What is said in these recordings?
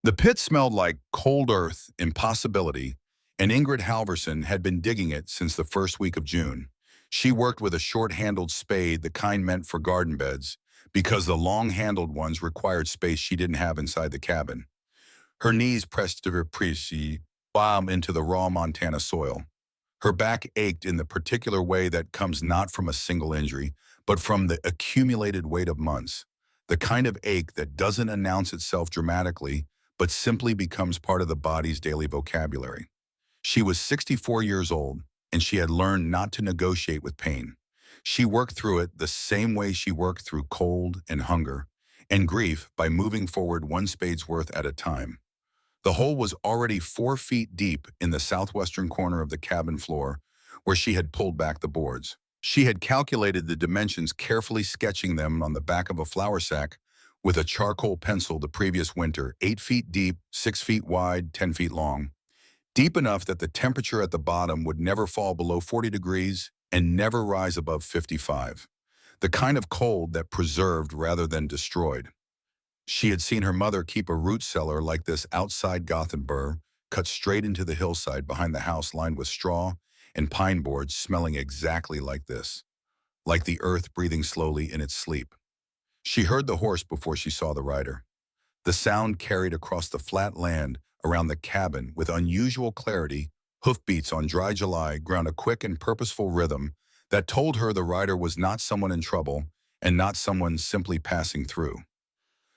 The pit smelled like cold earth, impossibility, and Ingrid Halverson had been digging it since the first week of June. She worked with a short-handled spade, the kind meant for garden beds, because the long-handled ones required space she didn't have inside the cabin. Her knees pressed to her prissy palm into the raw Montana soil. Her back ached in the particular way that comes not from a single injury, but from the accumulated weight of months. The kind of ache that doesn't announce itself dramatically, but simply becomes part of the body's daily vocabulary. She was 64 years old, and she had learned not to negotiate with pain. She worked through it the same way she worked through cold and hunger and grief, by moving forward one spade's worth at a time. The hole was already 4 feet deep in the southwestern corner of the cabin floor, where she had pulled back the boards. She had calculated the dimensions, carefully sketching them on the back of a flour sack with a charcoal pencil the previous winter: 8 feet deep, 6 feet wide, 10 feet long. Deep enough that the temperature at the bottom would never fall below 40 degrees and never rise above 55. The kind of cold that preserved rather than destroyed. She had seen her mother keep a root cellar like this outside Gothenburg, cut straight into the hillside behind the house, lined with straw and pine boards, smelling exactly like this, like the earth breathing slowly in its sleep. She heard the horse before she saw the rider. The sound carried across the flat land around the cabin with unusual clarity. Hoofbeats on dry July ground a quick and purposeful rhythm that told her the rider was not someone in trouble and not someone simply passing through.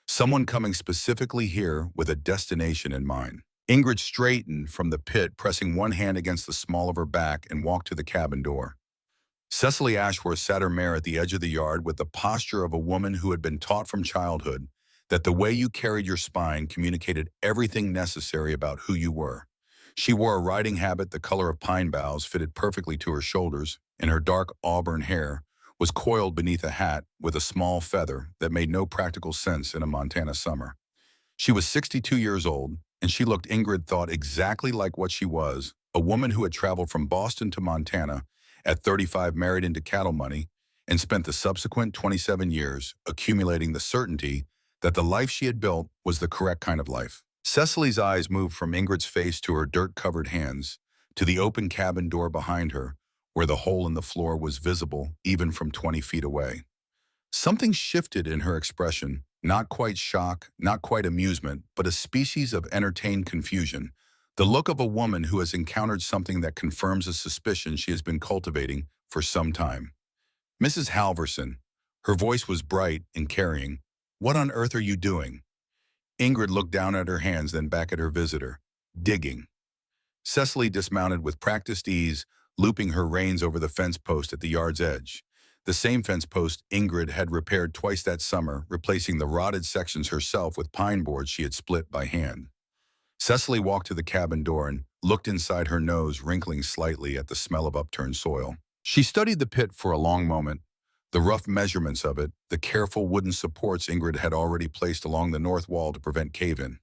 Someone coming specifically here with a destination in mind. Ingrid straightened from the pit, pressing one hand against the small of her back, and walked to the cabin door. Cecily Ashworth sat her mare at the edge of the yard with the posture of a woman who had been taught from childhood that the way you carried your spine communicated everything necessary about who you were. She wore a riding habit the color of pine boughs, fitted perfectly to her shoulders, and her dark auburn hair was coiled beneath a hat with a small feather that made no practical sense in a Montana summer. She was 62 years old, and she looked, Ingrid thought, exactly like what she was, a woman who had traveled from Boston to Montana at 35, married into cattle money, and spent the subsequent 27 years accumulating the certainty that the life she had built was the correct kind of life. Cecily's eyes moved from Ingrid's face to her dirt-covered hands, to the open cabin door behind her, where the hole in the floor was visible even from 20 feet away. Something shifted in her expression, not quite shock, not quite amusement, but a species of entertained confusion, the look of a woman who has encountered something that confirms a suspicion she has been cultivating for some time. "Mrs. Halverson," her voice was bright and carrying, "what on earth are you doing?" Ingrid looked down at her hands, then back at her visitor. "Digging." Cecily dismounted with practiced ease, looping her reins over the fence post at the yard's edge. The same fence post Ingrid had repaired twice that summer, replacing the rotted sections herself with pine boards she had split by hand. Cecily walked to the cabin door and looked inside, her nose wrinkling slightly at the smell of upturned soil. She studied the pit for a long moment, the rough measurements of it, the careful wooden supports Ingrid had already placed along the north wall to prevent cave-in.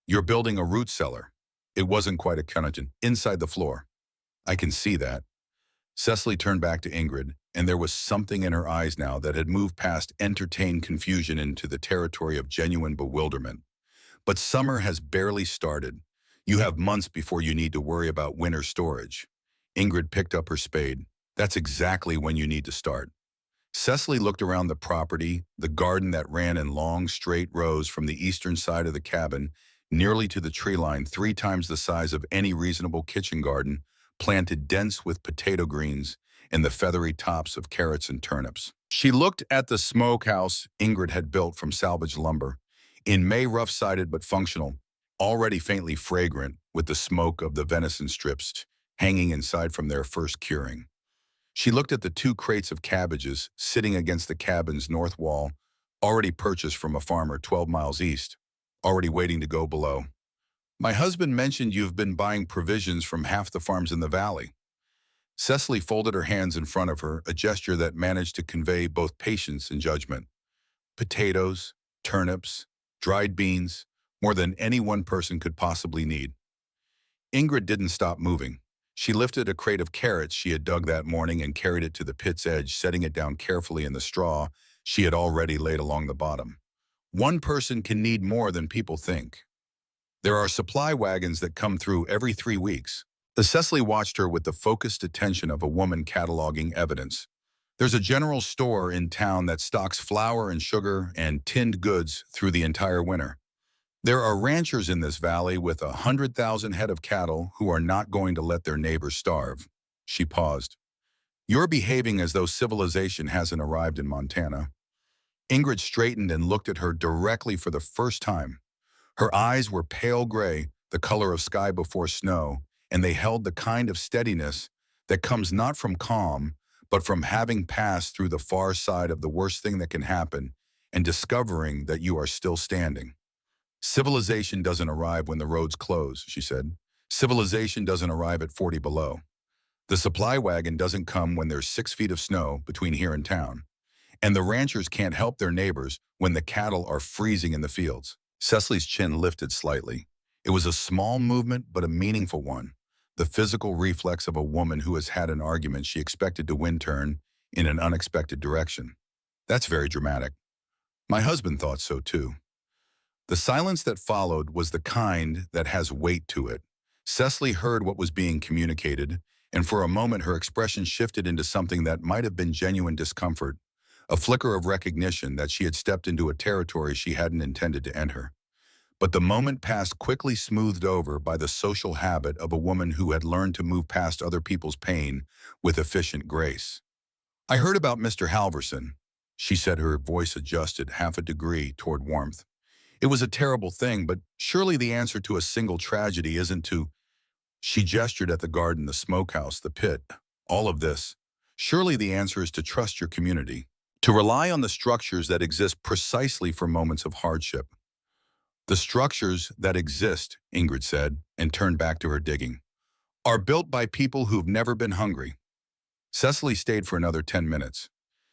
"You're building a root cellar." It wasn't quite a connection. "Inside the floor." "I can see that." Cecily turned back to Ingrid, and there was something in her eyes now that had moved past entertained confusion into the territory of genuine bewilderment. "But summer has barely started. You have months before you need to worry about winter storage." Ingrid picked up her spade. "That's exactly when you need to start." Cecily looked around the property, the garden that ran in long, straight rows from the eastern side of the cabin, nearly to the tree line, 3 times the size of any reasonable kitchen garden, planted dense with potato greens and the feathery tops of carrots and turnips. She looked at the smokehouse Ingrid had built from salvaged lumber, in May rough-sided but functional, already faintly fragrant with the smoke of the venison strips hanging inside from their first curing. She looked at the 2 crates of cabbages sitting against the cabin's north wall, already purchased from a farmer 12 miles east, already waiting to go below. "My husband mentioned you've been buying provisions from half the farms in the valley." Cecily folded her hands in front of her, a gesture that managed to convey both patience and judgment. "Potatoes, turnips, dried beans, more than any one person could possibly need." Ingrid didn't stop moving. She lifted a crate of carrots she had dug that morning and carried it to the pit's edge, setting it down carefully in the straw she had already laid along the bottom. "One person can need more than people think." There are supply wagons that come through every 3 weeks. Cecily watched her with the focused attention of a woman cataloging evidence. There's a general store in town that stocks flour and sugar and tinned goods through the entire winter. There are ranchers in this valley with 100,000 head of cattle who are not going to let their neighbors starve. She paused. You're behaving as though civilization hasn't arrived in Montana. Ingrid straightened and looked at her directly for the first time. Her eyes were pale gray, the color of sky before snow, and they held the kind of steadiness that comes not from calm, but from having passed through the far side of the worst thing that can happen and discovering that you are still standing. Civilization doesn't arrive when the roads close, she said. Civilization doesn't arrive at 40 below. The supply wagon doesn't come when there's 6 feet of snow between here and town. And the ranchers can't help their neighbors when the cattle are freezing in the fields. Cecily's chin lifted slightly. It was a small movement, but a meaningful one. The physical reflex of a woman who has had an argument she expected to win turn in an unexpected direction. That's very dramatic. My husband thought so too. The silence that followed was the kind that has weight to it. Cecily heard what was being communicated, and for a moment her expression shifted into something that might have been genuine discomfort, a flicker of recognition that she had stepped into a territory she hadn't intended to enter. But the moment passed quickly, smoothed over by the social habit of a woman who had learned to move past other people's pain with efficient grace. I heard about Mr. Halverson, she said, her voice adjusted half a degree toward warmth. It was a terrible thing, but surely the answer to a single tragedy isn't to— She gestured at the garden, the smokehouse, the pit, all of this. Surely the answer is to trust your community, to rely on the structures that exist precisely for moments of hardship. The structures that exist, Ingrid said, and turned back to her digging, are built by people who've never been hungry. Cecily stayed for another 10 minutes.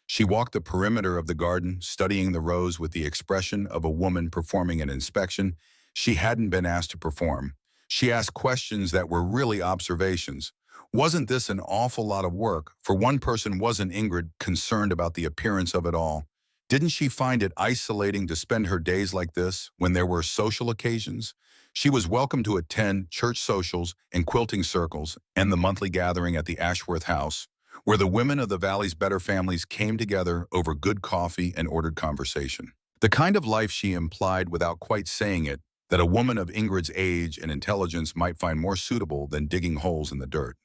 She walked the perimeter of the garden, studying the rows with the expression of a woman performing an inspection she hadn't been asked to perform. She asked questions that were really observations. Wasn't this an awful lot of work? For one person, wasn't Ingrid concerned about the appearance of it all? Didn't she find it isolating to spend her days like this when there were social occasions? She was welcome to attend church socials and quilting circles and the monthly gathering at the Ashworth House, where the women of the Valley's better families came together over good coffee and ordered conversation. The kind of life she implied without quite saying it, that a woman of Ingrid's age and intelligence might find more suitable than digging holes in the dirt.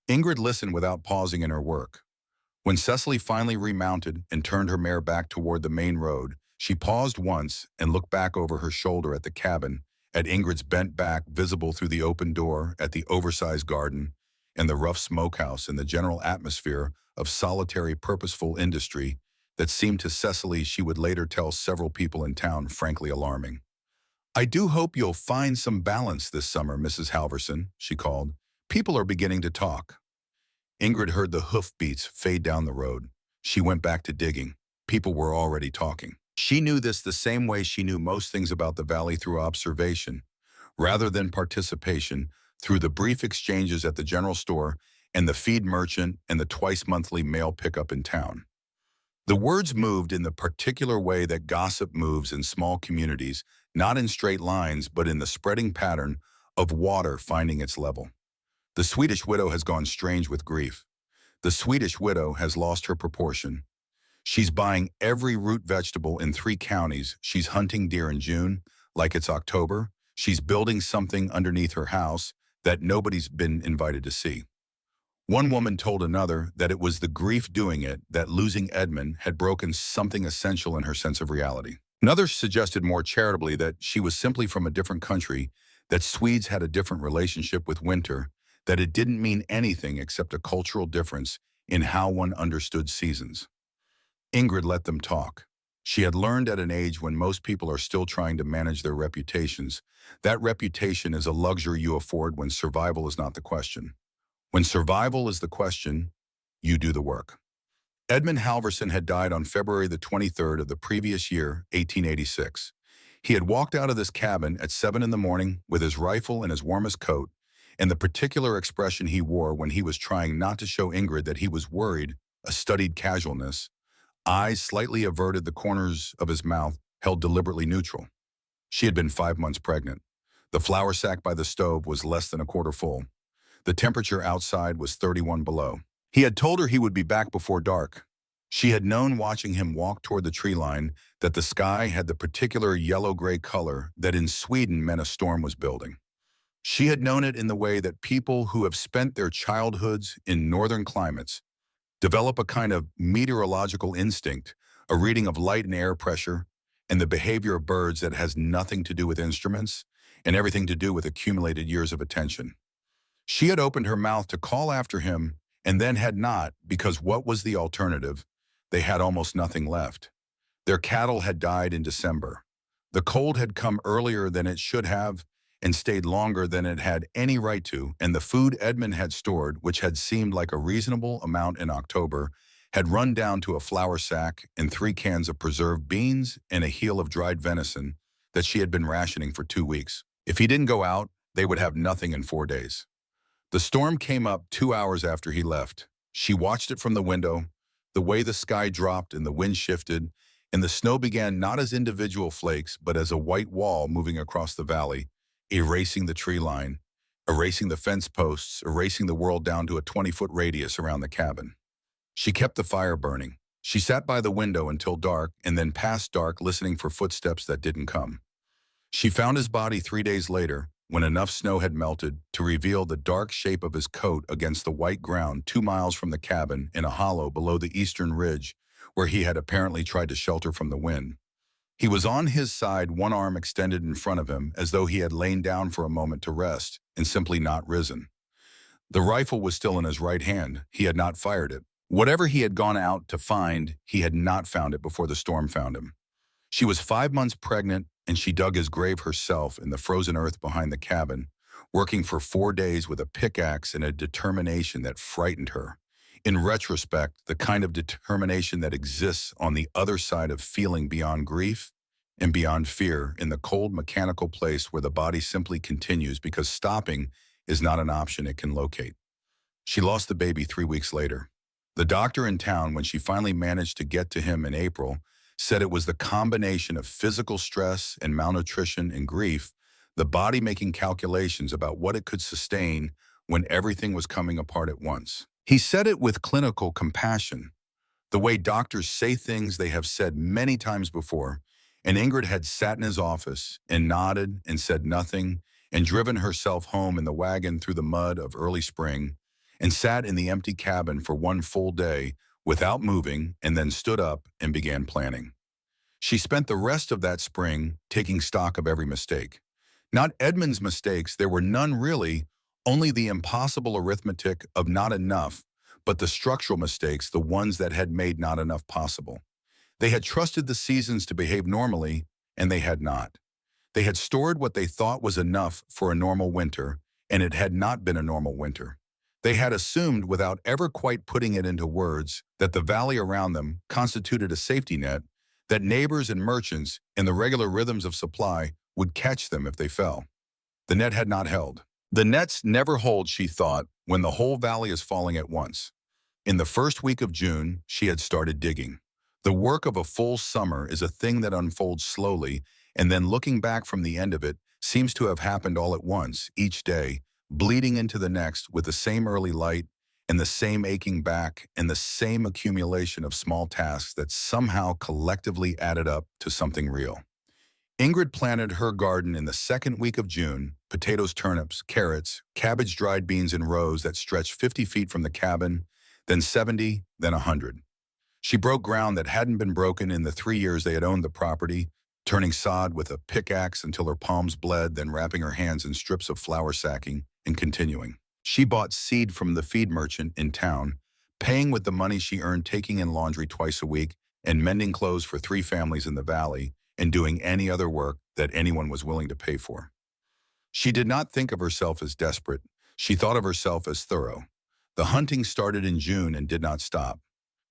Ingrid listened without pausing in her work. When Cecily finally remounted and turned her mare back toward the main road, she paused once and looked back over her shoulder at the cabin, at Ingrid's bent back visible through the open door, at the oversized garden, and the rough smokehouse, and the general atmosphere of solitary, purposeful industry that seemed to Cecily, she would later tell several people in town, frankly alarming. I do hope you'll find some balance this summer, Mrs. Halverson, she called. People are beginning to talk. Ingrid heard the hoofbeats fade down the road. She went back to digging. People were already talking. She knew this the same way she knew most things about the valley, through observation, rather than participation, through the brief exchanges at the general store and the feed merchant and the twice-monthly mail pickup in town. The words moved in the particular way that gossip moves in small communities, not in straight lines, but in the spreading pattern of water finding its level. The Swedish widow has gone strange with grief. The Swedish widow has lost her proportion. She's buying every root vegetable in 3 counties. She's hunting deer in June, like it's October. She's building something underneath her house that nobody's been invited to see. One woman told another that it was the grief doing it, that losing Edmund had broken something essential in her sense of reality. Another suggested more charitably that she was simply from a different country, that Swedes had a different relationship with winter, that it didn't mean anything except a cultural difference in how one understood seasons. Ingrid let them talk. She had learned at an age when most people are still trying to manage their reputations. That reputation is a luxury you afford when survival is not the question. When survival is the question, you do the work. Edmund Halverson had died on February the 23rd of the previous year, 1886. He had walked out of this cabin at 7 in the morning with his rifle and his warmest coat, and the particular expression he wore when he was trying not to show Ingrid that he was worried, a studied casualness, eyes slightly averted, the corners of his mouth held deliberately neutral. She had been 5 months pregnant. The flour sack by the stove was less than a quarter full. The temperature outside was 31 below. He had told her he would be back before dark. She had known watching him walk toward the tree line that the sky had the particular yellow-gray color that in Sweden meant a storm was building. She had known it in the way that people who have spent their childhoods in northern climates develop a kind of meteorological instinct, a reading of light and air pressure, and the behavior of birds that has nothing to do with instruments and everything to do with accumulated years of attention. She had opened her mouth to call after him and then had not, because what was the alternative? They had almost nothing left. Their cattle had died in December. The cold had come earlier than it should have and stayed longer than it had any right to, and the food Edmund had stored, which had seemed like a reasonable amount in October, had run down to a flour sack and 3 cans of preserved beans and a heel of dried venison that she had been rationing for 2 weeks. If he didn't go out, they would have nothing in 4 days. The storm came up 2 hours after he left. She watched it from the window, the way the sky dropped and the wind shifted, and the snow began not as individual flakes, but as a white wall moving across the valley, erasing the tree line, erasing the fence posts, erasing the world down to a 20-foot radius around the cabin. She kept the fire burning. She sat by the window until dark and then past dark listening for footsteps that didn't come. She found his body 3 days later, when enough snow had melted to reveal the dark shape of his coat against the white ground 2 miles from the cabin in a hollow below the eastern ridge where he had apparently tried to shelter from the wind. He was on his side, one arm extended in front of him as though he had lain down for a moment to rest and simply not risen. The rifle was still in his right hand. He had not fired it. Whatever he had gone out to find, he had not found it before the storm found him. She was 5 months pregnant, and she dug his grave herself in the frozen earth behind the cabin, working for 4 days with a pickaxe and a determination that frightened her. In retrospect, the kind of determination that exists on the other side of feeling beyond grief and beyond fear in the cold mechanical place where the body simply continues because stopping is not an option it can locate. She lost the baby 3 weeks later. The doctor in town, when she finally managed to get to him in April, said it was the combination of physical stress and malnutrition and grief, the body making calculations about what it could sustain when everything was coming apart at once. He said it with clinical compassion, the way doctors say things they have said many times before, and Ingrid had sat in his office and nodded and said nothing and driven herself home in the wagon through the mud of early spring and sat in the empty cabin for 1 full day without moving and then stood up and began planning. She spent the rest of that spring taking stock of every mistake. Not Edmund's mistakes, there were none really, only the impossible arithmetic of not enough, but the structural mistakes, the ones that had made not enough possible. They had trusted the seasons to behave normally, and they had not. They had stored what they thought was enough for a normal winter, and it had not been a normal winter. They had assumed, without ever quite putting it into words, that the valley around them constituted a safety net, that neighbors and merchants, in the regular rhythms of supply, would catch them if they fell. The net had not held. The nets never hold, she thought, when the whole valley is falling at once. In the first week of June, she had started digging. The work of a full summer is a thing that unfolds slowly, and then looking back from the end of it seems to have happened all at once, each day, bleeding into the next with the same early light and the same aching back and the same accumulation of small tasks that somehow collectively added up to something real. Ingrid planted her garden in the second week of June, potatoes, turnips, carrots, cabbage, dried beans in rows that stretched 50 feet from the cabin, then 70, then 100. She broke ground that hadn't been broken in the 3 years they had owned the property, turning sod with a pickaxe until her palms bled, then wrapping her hands in strips of flour sacking and continuing. She bought seed from the feed merchant in town, paying with the money she earned taking in laundry twice a week and mending clothes for 3 families in the valley, and doing any other work that anyone was willing to pay for. She did not think of herself as desperate. She thought of herself as thorough. The hunting started in June and did not stop.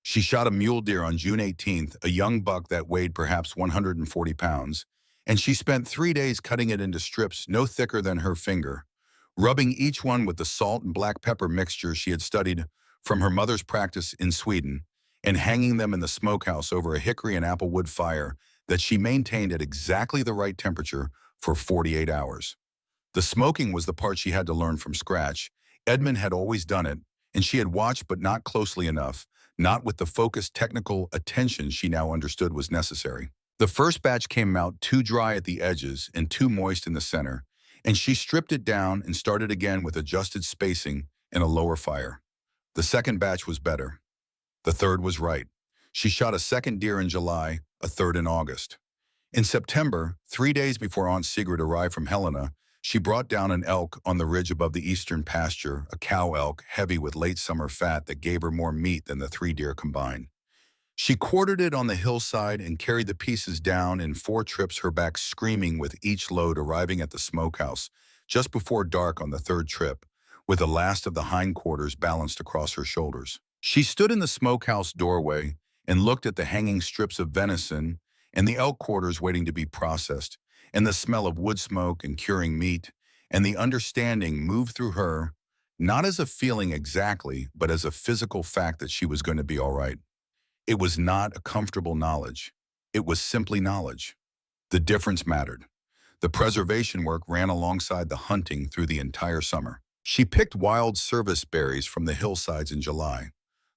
She shot a mule deer on June 18th, a young buck that weighed perhaps 140 pounds, and she spent 3 days cutting it into strips no thicker than her finger, rubbing each one with the salt and black pepper mixture she had studied from her mother's practice in Sweden, and hanging them in the smokehouse over a hickory and apple wood fire that she maintained at exactly the right temperature for 48 hours. The smoking was the part she had to learn from scratch. Edmund had always done it, and she had watched but not closely enough, not with the focused technical attention she now understood was necessary. The first batch came out too dry at the edges and too moist in the center, and she stripped it down and started again with adjusted spacing and a lower fire. The second batch was better. The third was right. She shot a second deer in July, a third in August. In September, 3 days before Aunt Sigrid arrived from Helena, she brought down an elk on the ridge above the eastern pasture, a cow elk heavy with late summer fat that gave her more meat than the 3 deer combined. She quartered it on the hillside and carried the pieces down in 4 trips, her back screaming with each load, arriving at the smokehouse just before dark on the third trip, with the last of the hindquarters balanced across her shoulders. She stood in the smokehouse doorway and looked at the hanging strips of venison and the elk quarters waiting to be processed, and the smell of wood smoke and curing meat, and the understanding moved through her, not as a feeling exactly, but as a physical fact that she was going to be all right. It was not a comfortable knowledge. It was simply knowledge. The difference mattered. The preservation work ran alongside the hunting through the entire summer. She picked wild service berries from the hillsides in July.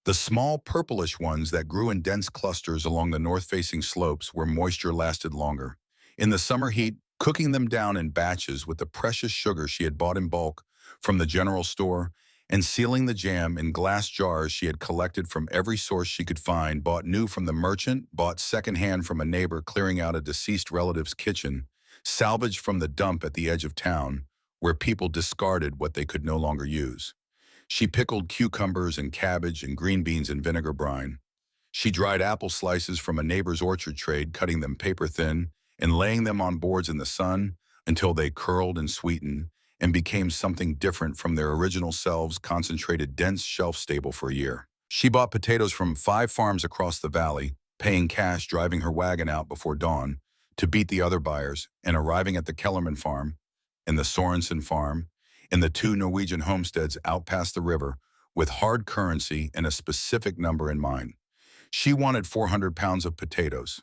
The small purplish ones that grew in dense clusters along the north-facing slopes where moisture lasted longer. In the summer heat, cooking them down in batches with the precious sugar she had bought in bulk from the general store, and sealing the jam in glass jars she had collected from every source she could find, bought new from the merchant, bought secondhand from a neighbor clearing out a deceased relative's kitchen, salvaged from the dump at the edge of town, where people discarded what they could no longer use. She pickled cucumbers and cabbage and green beans in vinegar brine. She dried apple slices from a neighbor's orchard trade, cutting them paper thin and laying them on boards in the sun until they curled and sweetened and became something different from their original selves, concentrated, dense, shelf-stable for a year. She bought potatoes from 5 farms across the valley, paying cash, driving her wagon out before dawn to beat the other buyers, and arriving at the Kellerman farm and the Sorensen farm and the 2 Norwegian homesteads out past the river with hard currency and a specific number in mind. She wanted 400 pounds of potatoes.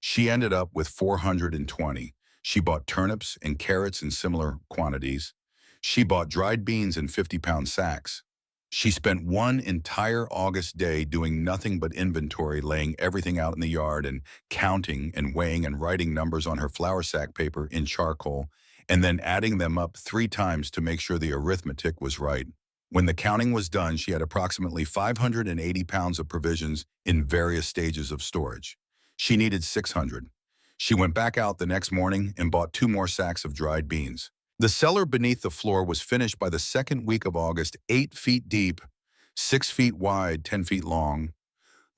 She ended up with 420. She bought turnips and carrots in similar quantities. She bought dried beans in 50-pound sacks. She spent one entire August day doing nothing but inventory, laying everything out in the yard and counting and weighing and writing numbers on her flour sack paper in charcoal, and then adding them up 3 times to make sure the arithmetic was right. When the counting was done, she had approximately 580 pounds of provisions in various stages of storage. She needed 600. She went back out the next morning and bought 2 more sacks of dried beans. The cellar beneath the floor was finished by the second week of August, 8 feet deep, 6 feet wide, 10 feet long.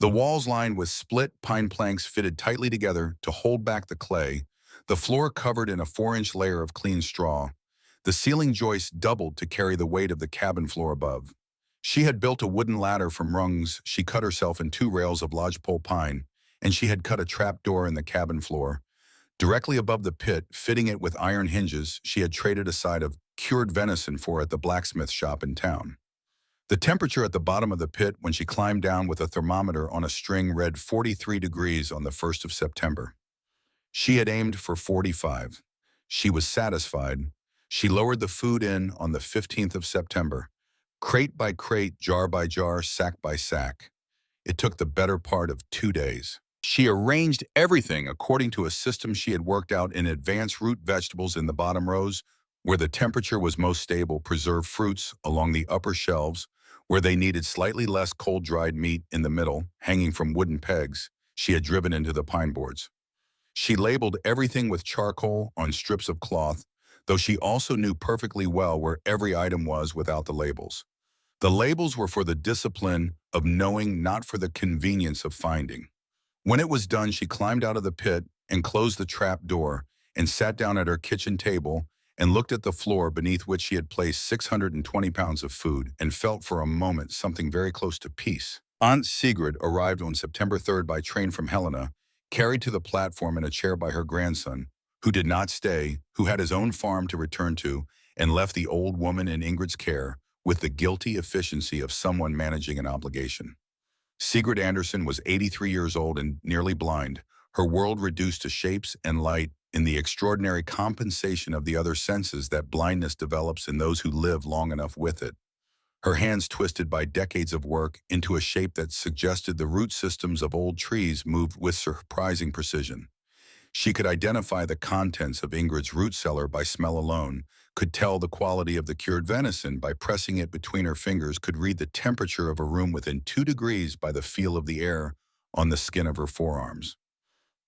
The walls lined with split pine planks fitted tightly together to hold back the clay, the floor covered in a 4-inch layer of clean straw. The ceiling joists doubled to carry the weight of the cabin floor above. She had built a wooden ladder from rungs she cut herself in 2 rails of lodgepole pine, and she had cut a trap door in the cabin floor. Directly above the pit, fitting it with iron hinges she had traded a side of cured venison for at the blacksmith shop in town. The temperature at the bottom of the pit when she climbed down with a thermometer on a string read 43 degrees on the 1st of September. She had aimed for 45. She was satisfied. She lowered the food in on the 15th of September, crate by crate, jar by jar, sack by sack. It took the better part of 2 days. She arranged everything according to a system she had worked out in advance. Root vegetables in the bottom rows, where the temperature was most stable, preserved fruits along the upper shelves, where they needed slightly less cold-dried meat in the middle, hanging from wooden pegs she had driven into the pine boards. She labeled everything with charcoal on strips of cloth, though she also knew perfectly well where every item was without the labels. The labels were for the discipline of knowing, not for the convenience of finding. When it was done, she climbed out of the pit and closed the trap door and sat down at her kitchen table and looked at the floor beneath which she had placed 620 pounds of food and felt for a moment something very close to peace. Aunt Sigrid arrived on September 3rd by train from Helena, carried to the platform in a chair by her grandson, who did not stay, who had his own farm to return to, and left the old woman in Ingrid's care with the guilty efficiency of someone managing an obligation. Sigrid Anderson was 83 years old and nearly blind, her world reduced to shapes and light in the extraordinary compensation of the other senses that blindness develops in those who live long enough with it. Her hands twisted by decades of work into a shape that suggested the root systems of old trees moved with surprising precision. She could identify the contents of Ingrid's root cellar by smell alone, could tell the quality of the cured venison by pressing it between her fingers, could read the temperature of a room within 2 degrees by the feel of the air on the skin of her forearms.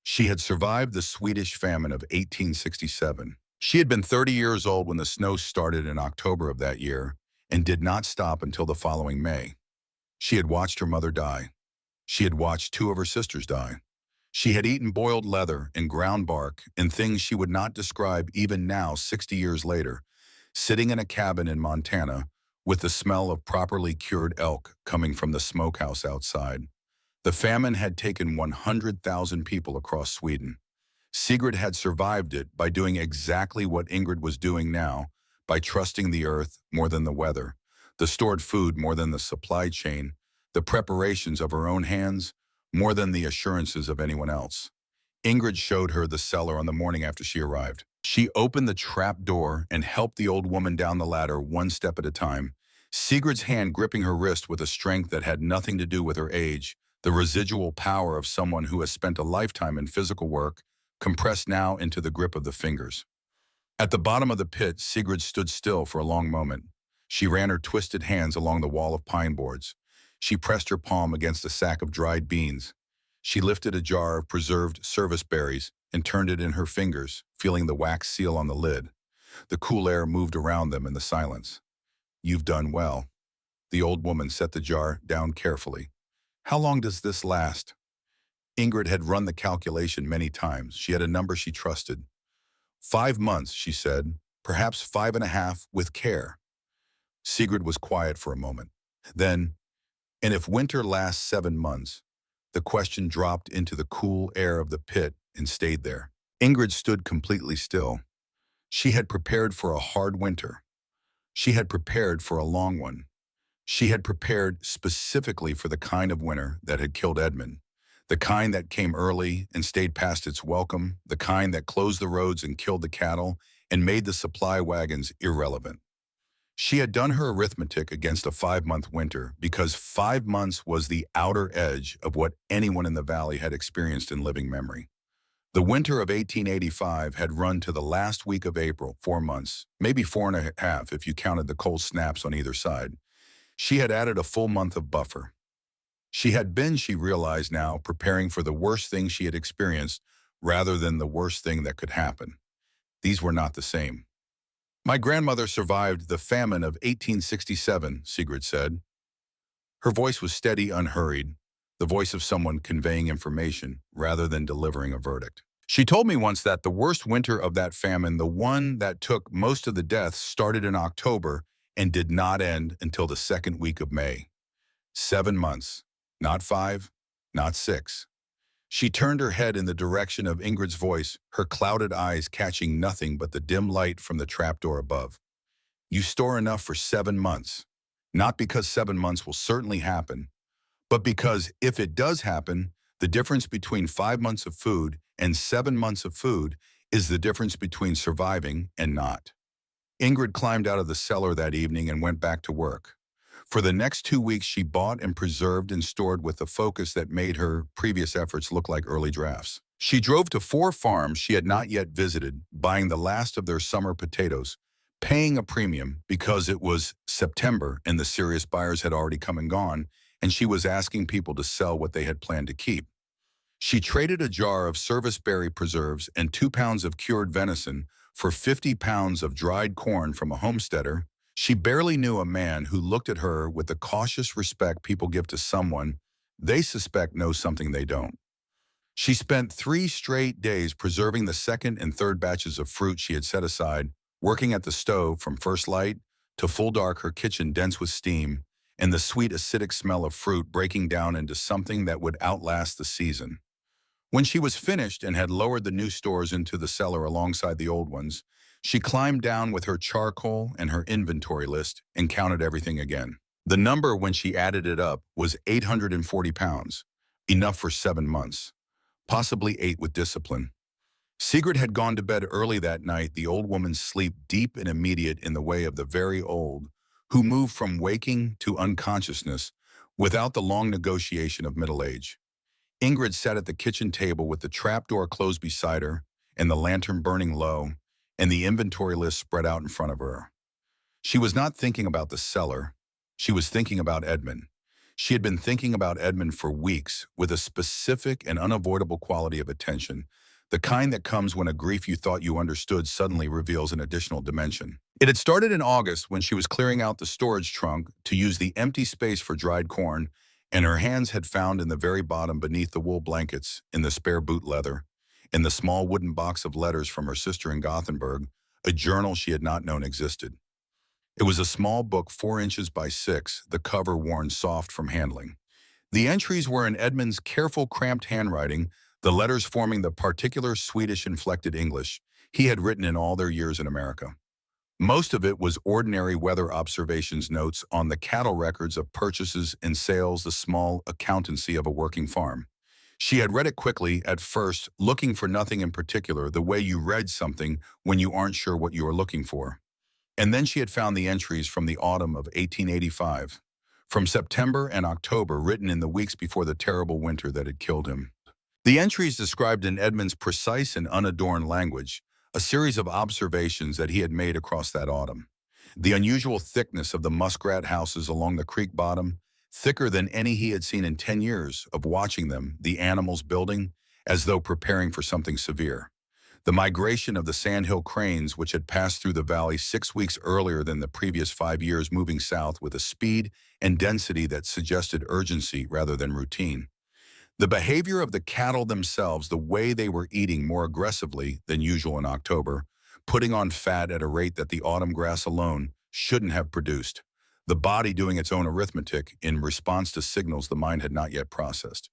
She had survived the Swedish famine of 1867. She had been 30 years old when the snow started in October of that year and did not stop until the following May. She had watched her mother die. She had watched two of her sisters die. She had eaten boiled leather and ground bark and things she would not describe even now, 60 years later, sitting in a cabin in Montana with the smell of properly cured elk coming from the smokehouse outside. The famine had taken 100,000 people across Sweden. Sigrid had survived it by doing exactly what Ingrid was doing now, by trusting the earth more than the weather, the stored food more than the supply chain, the preparations of her own hands more than the assurances of anyone else. Ingrid showed her the cellar on the morning after she arrived. She opened the trap door and helped the old woman down the ladder one step at a time, Sigrid's hand gripping her wrist with a strength that had nothing to do with her age, the residual power of someone who has spent a lifetime in physical work, compressed now into the grip of the fingers. At the bottom of the pit, Sigrid stood still for a long moment. She ran her twisted hands along the wall of pine boards. She pressed her palm against a sack of dried beans. She lifted a jar of preserved service berries and turned it in her fingers, feeling the wax seal on the lid. The cool air moved around them in the silence. "You've done well." The old woman set the jar down carefully. "How long does this last?" Ingrid had run the calculation many times. She had a number she trusted. 5 months, she said, perhaps 5.5 with care. Sigrid was quiet for a moment. Then, and if winter lasts 7 months, the question dropped into the cool air of the pit and stayed there. Ingrid stood completely still. She had prepared for a hard winter. She had prepared for a long one. She had prepared specifically for the kind of winter that had killed Edmund, the kind that came early and stayed past its welcome, the kind that closed the roads and killed the cattle and made the supply wagons irrelevant. She had done her arithmetic against a 5-month winter because 5 months was the outer edge of what anyone in the valley had experienced in living memory. The winter of 1885 had run to the last week of April, 4 months, maybe 4.5 if you counted the cold snaps on either side. She had added a full month of buffer. She had been, she realized now, preparing for the worst thing she had experienced rather than the worst thing that could happen. These were not the same. "My grandmother survived the famine of 1867, Sigrid said. Her voice was steady, unhurried, the voice of someone conveying information rather than delivering a verdict. "She told me once that the worst winter of that famine, the one that took most of the deaths, started in October and did not end until the second week of May. 7 months, not 5, not 6. She turned her head in the direction of Ingrid's voice, her clouded eyes catching nothing but the dim light from the trapdoor above. "You store enough for 7 months. Not because 7 months will certainly happen, but because if it does happen, the difference between 5 months of food and 7 months of food is the difference between surviving and not." Ingrid climbed out of the cellar that evening and went back to work. For the next 2 weeks, she bought and preserved and stored with a focus that made her previous efforts look like early drafts. She drove to 4 farms she had not yet visited, buying the last of their summer potatoes, paying a premium because it was September and the serious buyers had already come and gone, and she was asking people to sell what they had planned to keep. She traded a jar of service berry preserves and 2 pounds of cured venison for 50 pounds of dried corn from a homesteader. She barely knew a man who looked at her with the cautious respect people give to someone they suspect knows something they don't. She spent 3 straight days preserving the second and third batches of fruit she had set aside, working at the stove from first light to full dark, her kitchen dense with steam, and the sweet acidic smell of fruit breaking down into something that would outlast the season. When she was finished and had lowered the new stores into the cellar alongside the old ones, she climbed down with her charcoal and her inventory list and counted everything again. The number, when she added it up, was 840 pounds, enough for 7 months, possibly 8 with discipline. Sigrid had gone to bed early that night, the old woman's sleep deep and immediate in the way of the very old, who moved from waking to unconsciousness without the long negotiation of middle age. Ingrid sat at the kitchen table with the trapdoor closed beside her and the lantern burning low and the inventory list spread out in front of her. She was not thinking about the cellar. She was thinking about Edmund. She had been thinking about Edmund for weeks with a specific and unavoidable quality of attention, the kind that comes when a grief you thought you understood suddenly reveals an additional dimension. It had started in August when she was clearing out the storage trunk to use the empty space for dried corn, and her hands had found in the very bottom beneath the wool blankets, in the spare boot leather, in the small wooden box of letters from her sister in Gothenburg, a journal she had not known existed. It was a small book 4 inches by 6, the cover worn soft from handling. The entries were in Edmund's careful, cramped handwriting, the letters forming the particular Swedish-inflected English he had written in all their years in America. Most of it was ordinary weather observations notes on the cattle records of purchases and sales, the small accountancy of a working farm. She had read it quickly at first, looking for nothing in particular, the way you read something when you aren't sure what you are looking for. And then she had found the entries from the autumn of 1885, from September and October, written in the weeks before the terrible winter that had killed him. The entries described in Edmund's precise and unadorned language a series of observations that he had made across that autumn. The unusual thickness of the muskrat houses along the creek bottom, thicker than any he had seen in 10 years of watching them, the animals building, as though preparing for something severe. The migration of the sandhill cranes, which had passed through the valley 6 weeks earlier than the previous 5 years, moving south with a speed and density that suggested urgency rather than routine. The behavior of the cattle themselves, the way they were eating more aggressively than usual in October, putting on fat at a rate that the autumn grass alone shouldn't have produced. The body doing its own arithmetic in response to signals the mind had not yet processed.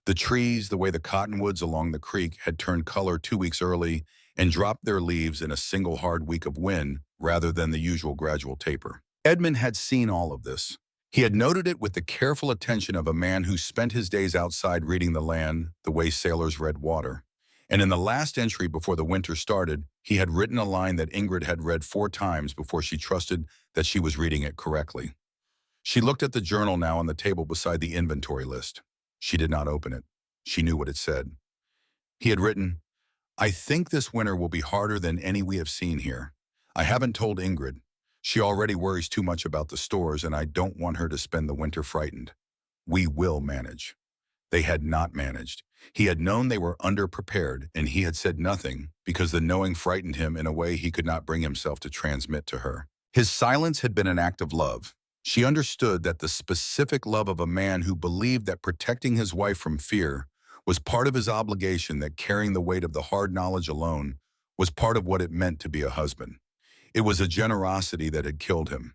The trees, the way the cottonwoods along the creek had turned color 2 weeks early and dropped their leaves in a single hard week of wind rather than the usual gradual taper. Edmund had seen all of this. He had noted it with the careful attention of a man who spent his days outside reading the land the way sailors read water. And in the last entry before the winter started, he had written a line that Ingrid had read 4 times before she trusted that she was reading it correctly. She looked at the journal now on the table beside the inventory list. She did not open it. She knew what it said. He had written, "I think this winter will be harder than any we have seen here. I haven't told Ingrid. She already worries too much about the stores, and I don't want her to spend the winter frightened. We will manage." They had not managed. He had known they were underprepared, and he had said nothing because the knowing frightened him in a way he could not bring himself to transmit to her. His silence had been an act of love. She understood that the specific love of a man who believed that protecting his wife from fear was part of his obligation, that carrying the weight of the hard knowledge alone was part of what it meant to be a husband. It was a generosity that had killed him.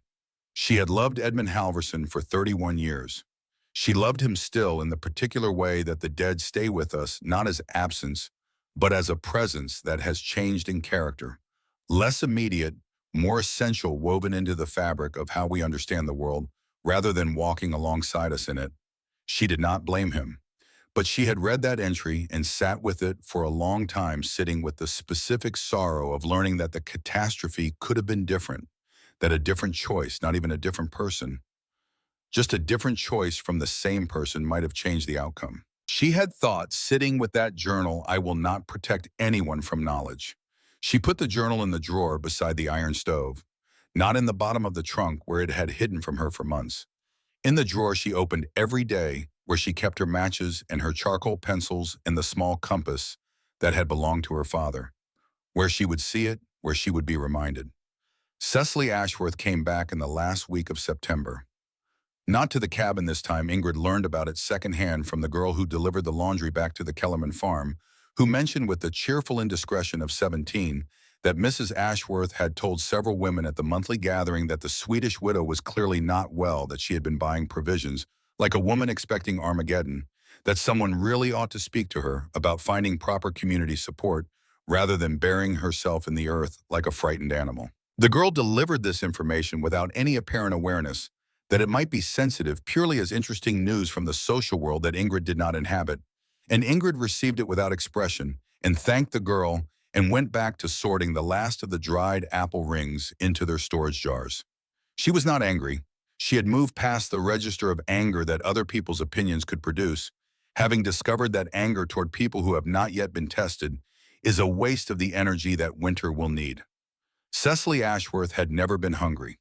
She had loved Edmund Halverson for 31 years. She loved him still in the particular way that the dead stay with us, not as absence, but as a presence that has changed in character, less immediate, more essential, woven into the fabric of how we understand the world, rather than walking alongside us in it. She did not blame him. But she had read that entry and sat with it for a long time, sitting with the specific sorrow of learning that the catastrophe could have been different, that a different choice, not even a different person, just a different choice from the same person might have changed the outcome. She had thought, sitting with that journal, "I will not protect anyone from knowledge." She put the journal in the drawer beside the iron stove, not in the bottom of the trunk where it had hidden from her for months. In the drawer she opened every day, where she kept her matches and her charcoal pencils and the small compass that had belonged to her father. Where she would see it, where she would be reminded. Cecily Ashworth came back in the last week of September. Not to the cabin this time. Ingrid learned about it secondhand from the girl who delivered the laundry back to the Kellerman farm, who mentioned with the cheerful indiscretion of 17 that Mrs. Ashworth had told several women at the monthly gathering that the Swedish widow was clearly not well, that she had been buying provisions, like a woman expecting Armageddon, that someone really ought to speak to her about finding proper community support rather than burying herself in the earth like a frightened animal. The girl delivered this information without any apparent awareness that it might be sensitive, purely as interesting news from the social world that Ingrid did not inhabit, and Ingrid received it without expression and thanked the girl and went back to sorting the last of the dried apple rings into their storage jars. She was not angry. She had moved past the register of anger that other people's opinions could produce, having discovered that anger toward people who have not yet been tested is a waste of the energy that winter will need. Cecily Ashworth had never been hungry.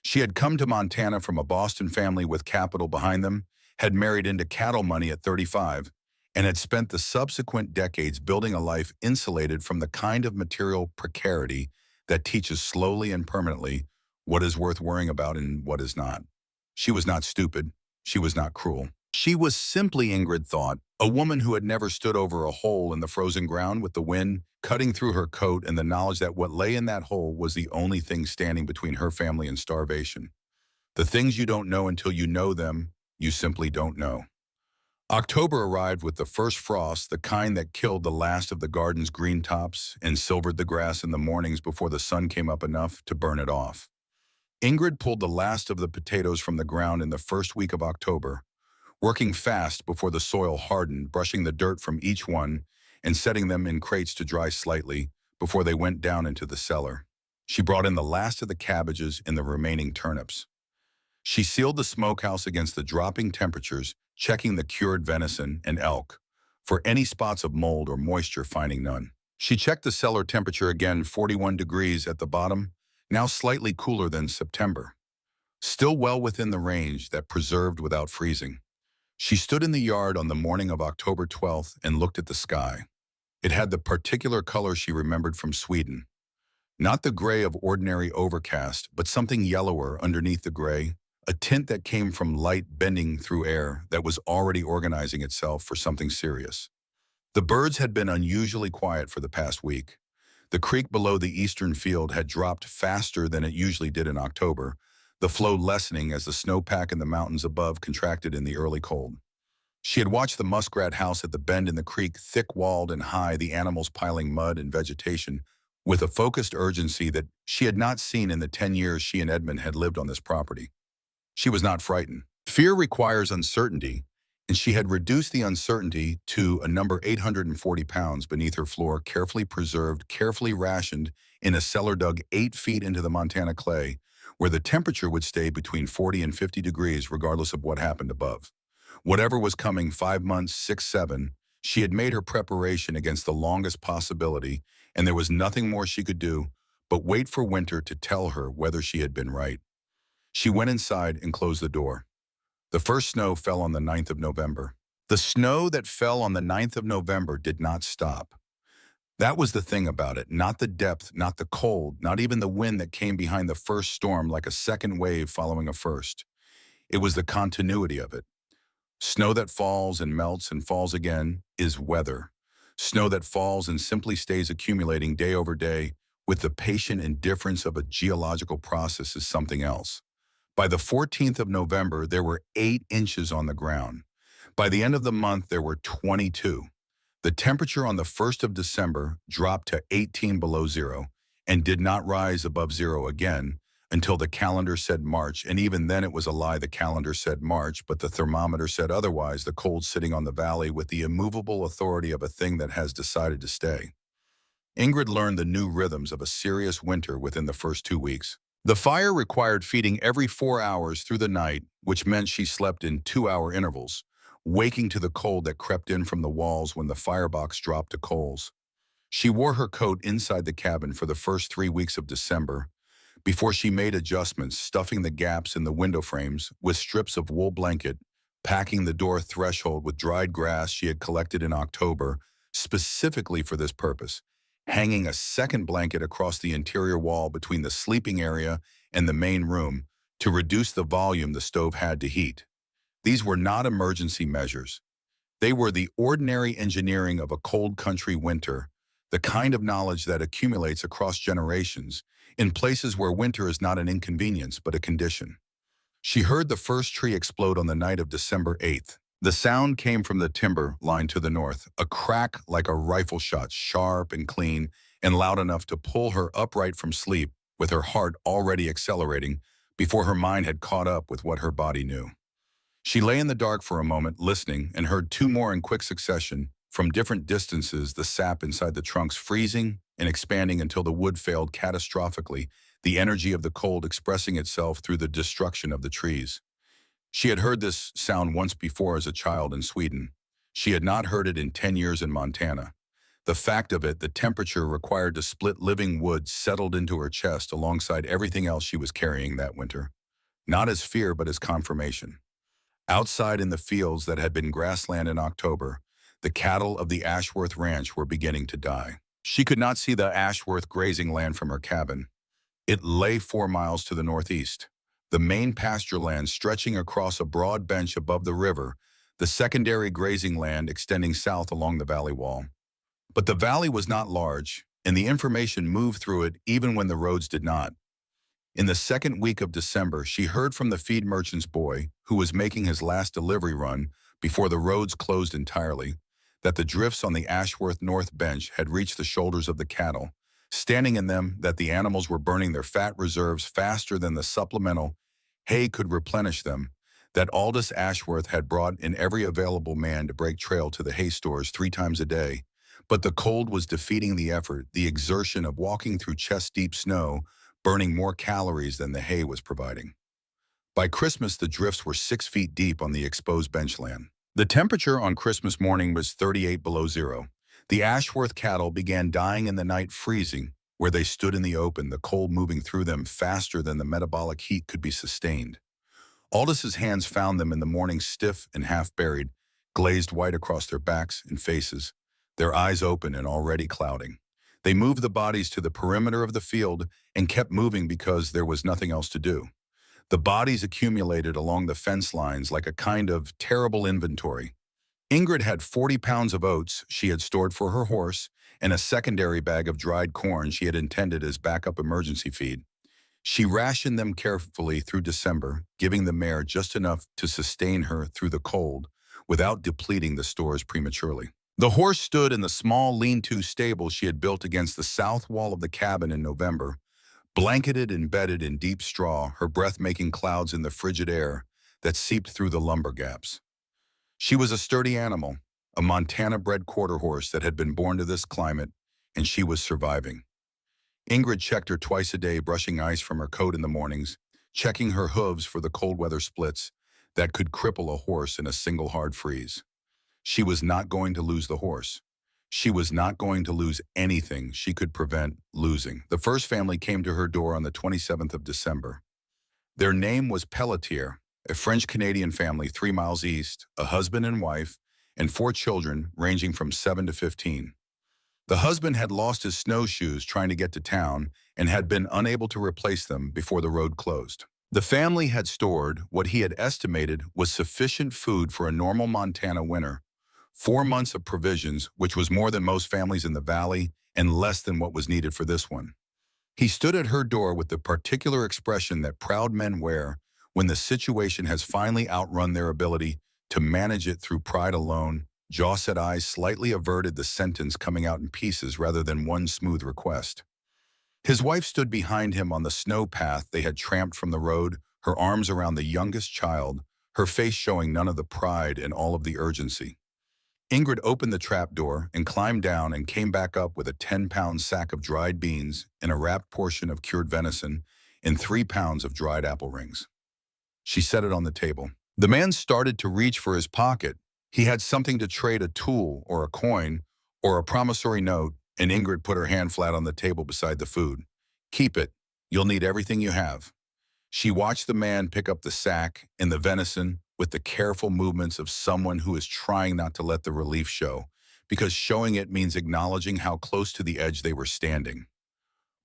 She had come to Montana from a Boston family with capital behind them, had married into cattle money at 35, and had spent the subsequent decades building a life insulated from the kind of material precarity that teaches slowly and permanently what is worth worrying about and what is not. She was not stupid. She was not cruel. She was simply, Ingrid thought, a woman who had never stood over a hole in the frozen ground with the wind cutting through her coat and the knowledge that what lay in that hole was the only thing standing between her family and starvation. The things you don't know until you know them, you simply don't know. October arrived with the first frost, the kind that killed the last of the garden's green tops and silvered the grass in the mornings before the sun came up enough to burn it off. Ingrid pulled the last of the potatoes from the ground in the first week of October, working fast before the soil hardened, brushing the dirt from each one and setting them in crates to dry slightly before they went down into the cellar. She brought in the last of the cabbages and the remaining turnips. She sealed the smokehouse against the dropping temperatures, checking the cured venison and elk for any spots of mold or moisture, finding none. She checked the cellar temperature again, 41 degrees at the bottom, now slightly cooler than September. Still well within the range that preserved without freezing. She stood in the yard on the morning of October 12th and looked at the sky. It had the particular color she remembered from Sweden. Not the gray of ordinary overcast, but something yellower underneath the gray, a tint that came from light bending through air that was already organizing itself for something serious. The birds had been unusually quiet for the past week. The creek below the eastern field had dropped faster than it usually did in October, the flow lessening as the snowpack in the mountains above contracted in the early cold. She had watched the muskrat house at the bend in the creek, thick-walled and high, the animals piling mud and vegetation, with a focused urgency that she had not seen in the 10 years she and Edmund had lived on this property. She was not frightened. Fear requires uncertainty, and she had reduced the uncertainty to a number 840 pounds beneath her floor, carefully preserved, carefully rationed in a cellar dug 8 feet into the Montana clay, where the temperature would stay between 40 and 50 degrees regardless of what happened above. Whatever was coming 5 months, 6, 7, she had made her preparation against the longest possibility, and there was nothing more she could do but wait for winter to tell her whether she had been right. She went inside and closed the door. The first snow fell on the 9th of November. The snow that fell on the 9th of November did not stop. That was the thing about it, not the depth, not the cold, not even the wind that came behind the first storm like a second wave following a first. It was the continuity of it. Snow that falls and melts and falls again is weather. Snow that falls and simply stays accumulating day over day with the patient indifference of a geological process is something else. By the 14th of November, there were 8 inches on the ground. By the end of the month, there were 22. The temperature on the 1st of December dropped to 18 below zero and did not rise above zero again until the calendar said March, and even then it was a lie. The calendar said March, but the thermometer said otherwise, the cold sitting on the valley with the immovable authority of a thing that has decided to stay. Ingrid learned the new rhythms of a serious winter within the first 2 weeks. The fire required feeding every 4 hours through the night, which meant she slept in 2-hour intervals, waking to the cold that crept in from the walls when the firebox dropped to coals. She wore her coat inside the cabin for the first 3 weeks of December, before she made adjustments, stuffing the gaps in the window frames with strips of wool blanket, packing the door threshold with dried grass she had collected in October, specifically for this purpose, hanging a second blanket across the interior wall between the sleeping area and the main room to reduce the volume the stove had to heat. These were not emergency measures. They were the ordinary engineering of a cold country winter, the kind of knowledge that accumulates across generations in places where winter is not an inconvenience but a condition. She heard the first tree explode on the night of December 8th. The sound came from the timber line to the north, a crack like a rifle shot, sharp and clean and loud enough to pull her upright from sleep, with her heart already accelerating before her mind had caught up with what her body knew. She lay in the dark for a moment, listening, and heard 2 more in quick succession, from different distances, the sap inside the trunks freezing and expanding until the wood failed catastrophically, the energy of the cold expressing itself through the destruction of the trees. She had heard this sound once before as a child in Sweden. She had not heard it in 10 years in Montana. The fact of it, the temperature required to split living wood settled into her chest alongside everything else she was carrying that winter. Not as fear, but as confirmation. Outside in the fields that had been grassland in October, the cattle of the Ashworth Ranch were beginning to die. She could not see the Ashworth grazing land from her cabin. It lay 4 miles to the northeast, the main pasture land stretching across a broad bench above the river, the secondary grazing land extending south along the valley wall. But the valley was not large, and the information moved through it even when the roads did not. In the second week of December, she heard from the feed merchant's boy, who was making his last delivery run before the roads closed entirely, that the drifts on the Ashworth North Bench had reached the shoulders of the cattle, standing in them that the animals were burning their fat reserves faster than the supplemental hay could replenish them, that Aldous Ashworth had brought in every available man to break trail to the hay stores 3 times a day. But the cold was defeating the effort, the exertion of walking through chest-deep snow, burning more calories than the hay was providing. By Christmas, the drifts were 6 feet deep on the exposed benchland. The temperature on Christmas morning was 38 below zero. The Ashworth cattle began dying in the night, freezing, where they stood in the open, the cold moving through them faster than the metabolic heat could be sustained. Aldous' hands found them in the morning stiff and half-buried, glazed white across their backs and faces, their eyes open and already clouding. They moved the bodies to the perimeter of the field and kept moving because there was nothing else to do. The bodies accumulated along the fence lines like a kind of terrible inventory. Ingrid had 40 pounds of oats she had stored for her horse and a secondary bag of dried corn she had intended as backup emergency feed. She rationed them carefully through December, giving the mare just enough to sustain her through the cold without depleting the stores prematurely. The horse stood in the small lean-to stable she had built against the south wall of the cabin in November, blanketed and bedded in deep straw, her breath making clouds in the frigid air that seeped through the lumber gaps. She was a sturdy animal, a Montana-bred quarter horse that had been born to this climate, and she was surviving. Ingrid checked her twice a day, brushing ice from her coat in the mornings, checking her hooves for the cold weather splits that could cripple a horse in a single hard freeze. She was not going to lose the horse. She was not going to lose anything she could prevent losing. The first family came to her door on the 27th of December. Their name was Pelletier, a French-Canadian family 3 miles east, a husband and wife, and 4 children ranging from 7 to 15. The husband had lost his snowshoes trying to get to town and had been unable to replace them before the road closed. The family had stored what he had estimated was sufficient food for a normal Montana winter, 4 months of provisions, which was more than most families in the valley and less than what was needed for this one. He stood at her door with the particular expression that proud men wear when the situation has finally outrun their ability to manage it through pride alone. Jaw-set eyes slightly averted, the sentence coming out in pieces rather than one smooth request. His wife stood behind him on the snow path they had tramped from the road, her arms around the youngest child, her face showing none of the pride and all of the urgency. Ingrid opened the trapdoor and climbed down and came back up with a 10-pound sack of dried beans and a wrapped portion of cured venison and 3 pounds of dried apple rings. She set it on the table. The man started to reach for his pocket. He had something to trade, a tool or a coin or a promissory note, and Ingrid put her hand flat on the table beside the food. "Keep it. You'll need everything you have." She watched the man pick up the sack and the venison with the careful movements of someone who is trying not to let the relief show, because showing it means acknowledging how close to the edge they were standing.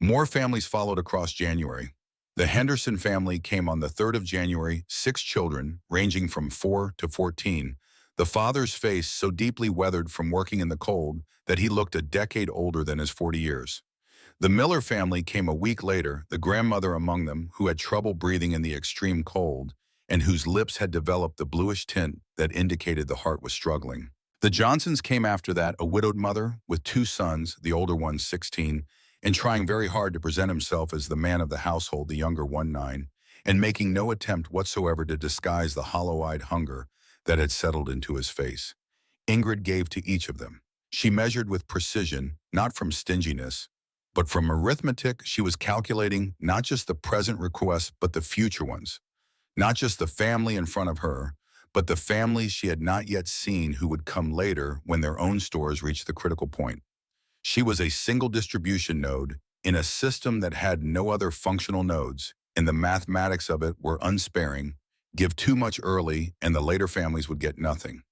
More families followed across January. The Henderson family came on the 3rd of January, 6 children, ranging from 4 to 14, the father's face so deeply weathered from working in the cold that he looked a decade older than his 40 years. The Miller family came a week later, the grandmother among them, who had trouble breathing in the extreme cold, and whose lips had developed the bluish tint that indicated the heart was struggling. The Johnsons came after that, a widowed mother with 2 sons, the older one 16, and trying very hard to present himself as the man of the household, the younger one 9, and making no attempt whatsoever to disguise the hollow-eyed hunger that had settled into his face. Ingrid gave to each of them. She measured with precision, not from stinginess, But from arithmetic, she was calculating not just the present requests, but the future ones. Not just the family in front of her, but the families she had not yet seen who would come later when their own stores reached the critical point. She was a single distribution node in a system that had no other functional nodes, and the mathematics of it were unsparing. Give too much early, and the later families would get nothing.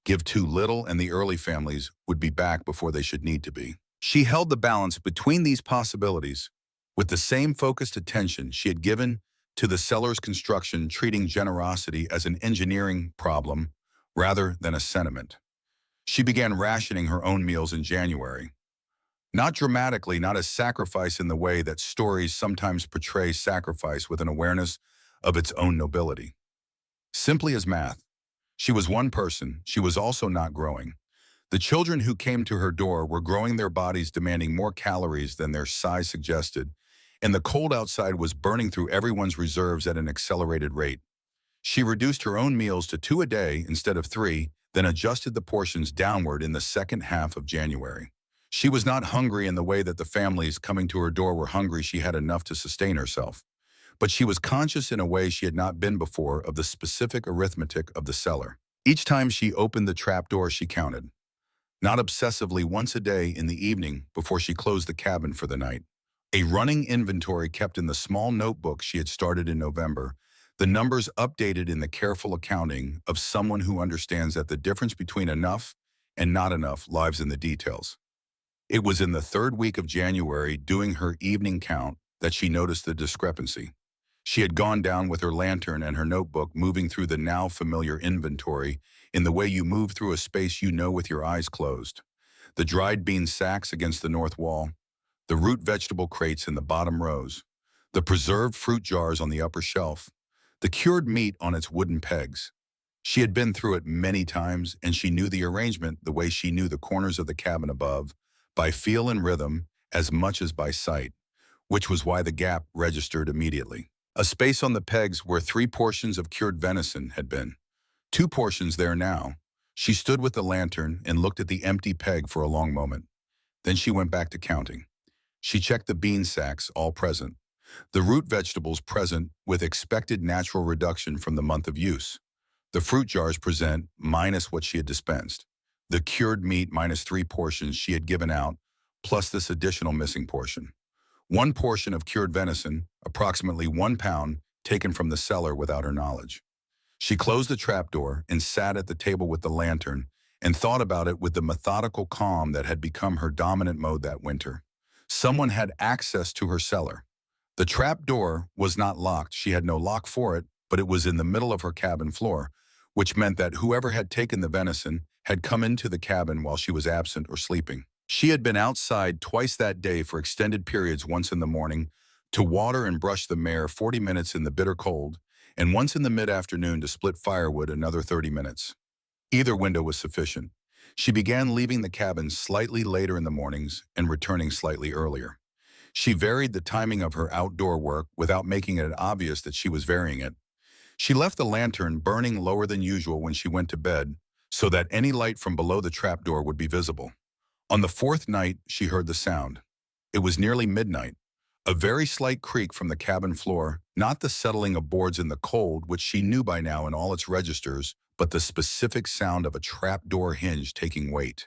Give too little, and the early families would be back before they should need to be. She held the balance between these possibilities with the same focused attention she had given to the seller's construction, treating generosity as an engineering problem rather than a sentiment. She began rationing her own meals in January. Not dramatically, not as sacrifice in the way that stories sometimes portray sacrifice with an awareness of its own nobility. Simply as math. She was one person, she was also not growing. The children who came to her door were growing, their bodies demanding more calories than their size suggested, and the cold outside was burning through everyone's reserves at an accelerated rate. She reduced her own meals to 2 a day instead of 3, then adjusted the portions downward in the second half of January. She was not hungry in the way that the families coming to her door were hungry. She had enough to sustain herself. But she was conscious in a way she had not been before of the specific arithmetic of the seller. Each time she opened the trapdoor, she counted. Not obsessively, once a day in the evening before she closed the cabin for the night. A running inventory kept in the small notebook she had started in November, the numbers updated in the careful accounting of someone who understands that the difference between enough and not enough lies in the details. It was in the third week of January, doing her evening count, that she noticed the discrepancy. She had gone down with her lantern and her notebook, moving through the now familiar inventory in the way you move through a space you know with your eyes closed. The dried bean sacks against the north wall, the root vegetable crates in the bottom rows, the preserved fruit jars on the upper shelf, the cured meat on its wooden pegs. She had been through it many times, and she knew the arrangement the way she knew the corners of the cabin above, by feel and rhythm as much as by sight, which was why the gap registered immediately. A space on the pegs where 3 portions of cured venison had been. 2 portions there now. She stood with the lantern and looked at the empty peg for a long moment. Then she went back to counting. She checked the bean sacks, all present. The root vegetables present with expected natural reduction from the month of use. The fruit jars present minus what she had dispensed. The cured meat minus 3 portions she had given out, plus this additional missing portion. 1 portion of cured venison, approximately 1 pound, taken from the cellar without her knowledge. She closed the trapdoor and sat at the table with the lantern and thought about it with the methodical calm that had become her dominant mode that winter. Someone had access to her cellar. The trapdoor was not locked. She had no lock for it, but it was in the middle of her cabin floor, which meant that whoever had taken the venison had come into the cabin while she was absent or sleeping. She had been outside twice that day for extended periods, once in the morning to water and brush the mare 40 minutes in the bitter cold, and once in the mid-afternoon to split firewood another 30 minutes. Either window was sufficient. She began leaving the cabin slightly later in the mornings and returning slightly earlier. She varied the timing of her outdoor work without making it obvious that she was varying it. She left the lantern burning lower than usual when she went to bed, so that any light from below the trapdoor would be visible. On the 4th night, she heard the sound. It was nearly midnight. A very slight creak from the cabin floor, not the settling of boards in the cold, which she knew by now in all its registers, but the specific sound of a trapdoor hinge taking weight.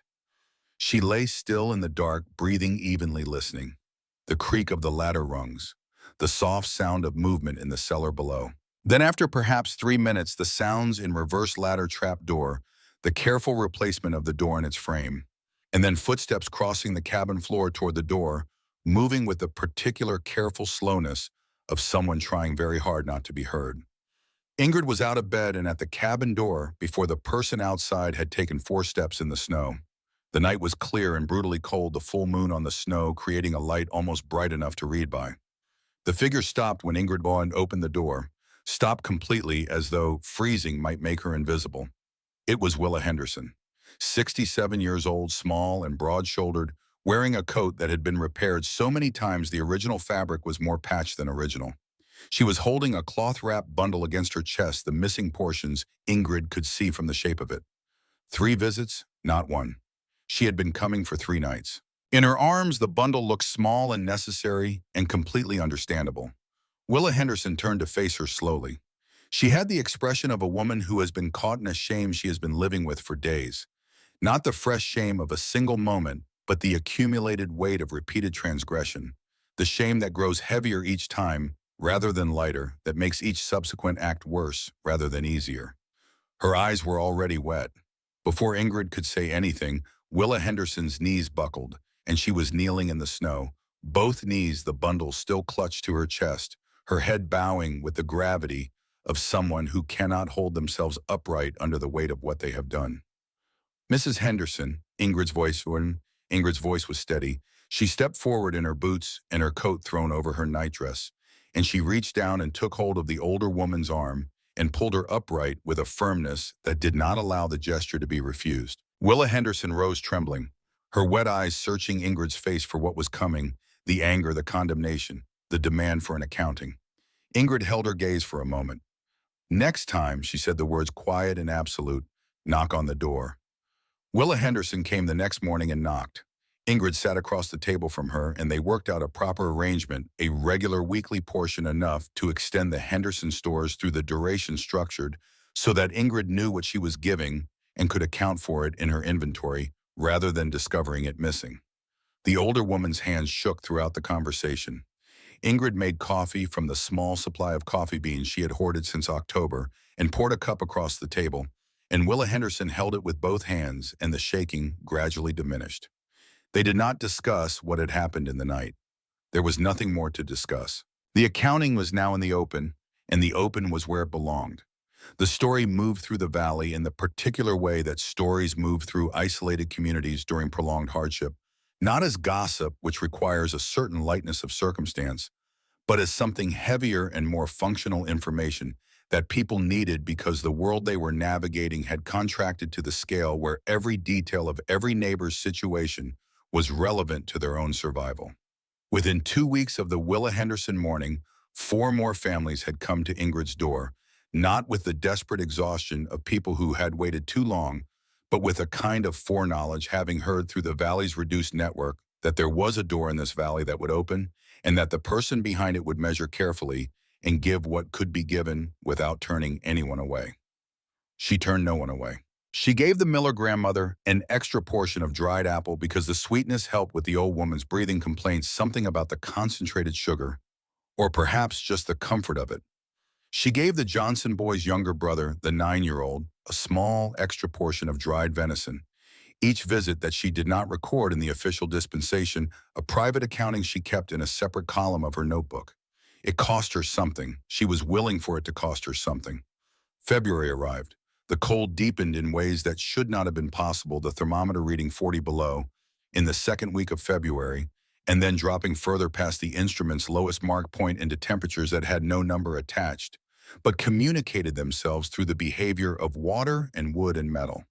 She lay still in the dark, breathing evenly, listening. The creak of the ladder rungs, the soft sound of movement in the cellar below. Then after perhaps 3 minutes, the sounds in reverse ladder trapdoor, the careful replacement of the door in its frame, and then footsteps crossing the cabin floor toward the door, moving with the particular careful slowness of someone trying very hard not to be heard. Ingrid was out of bed and at the cabin door before the person outside had taken 4 steps in the snow. The night was clear and brutally cold, the full moon on the snow creating a light almost bright enough to read by. The figure stopped when Ingrid Bond opened the door, stopped completely as though freezing might make her invisible. It was Willa Henderson, 67 years old, small and broad-shouldered, wearing a coat that had been repaired so many times the original fabric was more patched than original. She was holding a cloth-wrapped bundle against her chest, the missing portions Ingrid could see from the shape of it. 3 visits, not 1. She had been coming for 3 nights. In her arms, the bundle looked small and necessary and completely understandable. Willa Henderson turned to face her slowly. She had the expression of a woman who has been caught in a shame she has been living with for days. Not the fresh shame of a single moment, but the accumulated weight of repeated transgression. The shame that grows heavier each time, rather than lighter, that makes each subsequent act worse rather than easier. Her eyes were already wet. Before Ingrid could say anything, Willa Henderson's knees buckled, and she was kneeling in the snow, both knees the bundle still clutched to her chest, her head bowing with the gravity of someone who cannot hold themselves upright under the weight of what they have done. Mrs. Henderson, Ingrid's voice was steady. She stepped forward in her boots and her coat thrown over her nightdress, and she reached down and took hold of the older woman's arm and pulled her upright with a firmness that did not allow the gesture to be refused. Willa Henderson rose trembling, her wet eyes searching Ingrid's face for what was coming, the anger, the condemnation, the demand for an accounting. Ingrid held her gaze for a moment. Next time, she said the words quiet and absolute, knock on the door. Willa Henderson came the next morning and knocked. Ingrid sat across the table from her, and they worked out a proper arrangement, a regular weekly portion enough to extend the Henderson stores through the duration structured so that Ingrid knew what she was giving and could account for it in her inventory rather than discovering it missing. The older woman's hands shook throughout the conversation. Ingrid made coffee from the small supply of coffee beans she had hoarded since October and poured a cup across the table, and Willa Henderson held it with both hands, and the shaking gradually diminished. They did not discuss what had happened in the night. There was nothing more to discuss. The accounting was now in the open, and the open was where it belonged. The story moved through the valley in the particular way that stories move through isolated communities during prolonged hardship, not as gossip, which requires a certain lightness of circumstance, but as something heavier and more functional information that people needed because the world they were navigating had contracted to the scale where every detail of every neighbor's situation was relevant to their own survival. Within 2 weeks of the Willa Henderson morning, 4 more families had come to Ingrid's door, not with the desperate exhaustion of people who had waited too long, but with a kind of foreknowledge, having heard through the valley's reduced network that there was a door in this valley that would open, and that the person behind it would measure carefully and give what could be given without turning anyone away. She turned no one away. She gave the Miller grandmother an extra portion of dried apple because the sweetness helped with the old woman's breathing complaints, something about the concentrated sugar, or perhaps just the comfort of it. She gave the Johnson boy's younger brother, the 9-year-old, a small extra portion of dried venison. Each visit that she did not record in the official dispensation, a private accounting she kept in a separate column of her notebook. It cost her something. She was willing for it to cost her something. February arrived. The cold deepened in ways that should not have been possible, the thermometer reading 40 below in the second week of February, and then dropping further past the instrument's lowest mark point into temperatures that had no number attached, but communicated themselves through the behavior of water and wood and metal.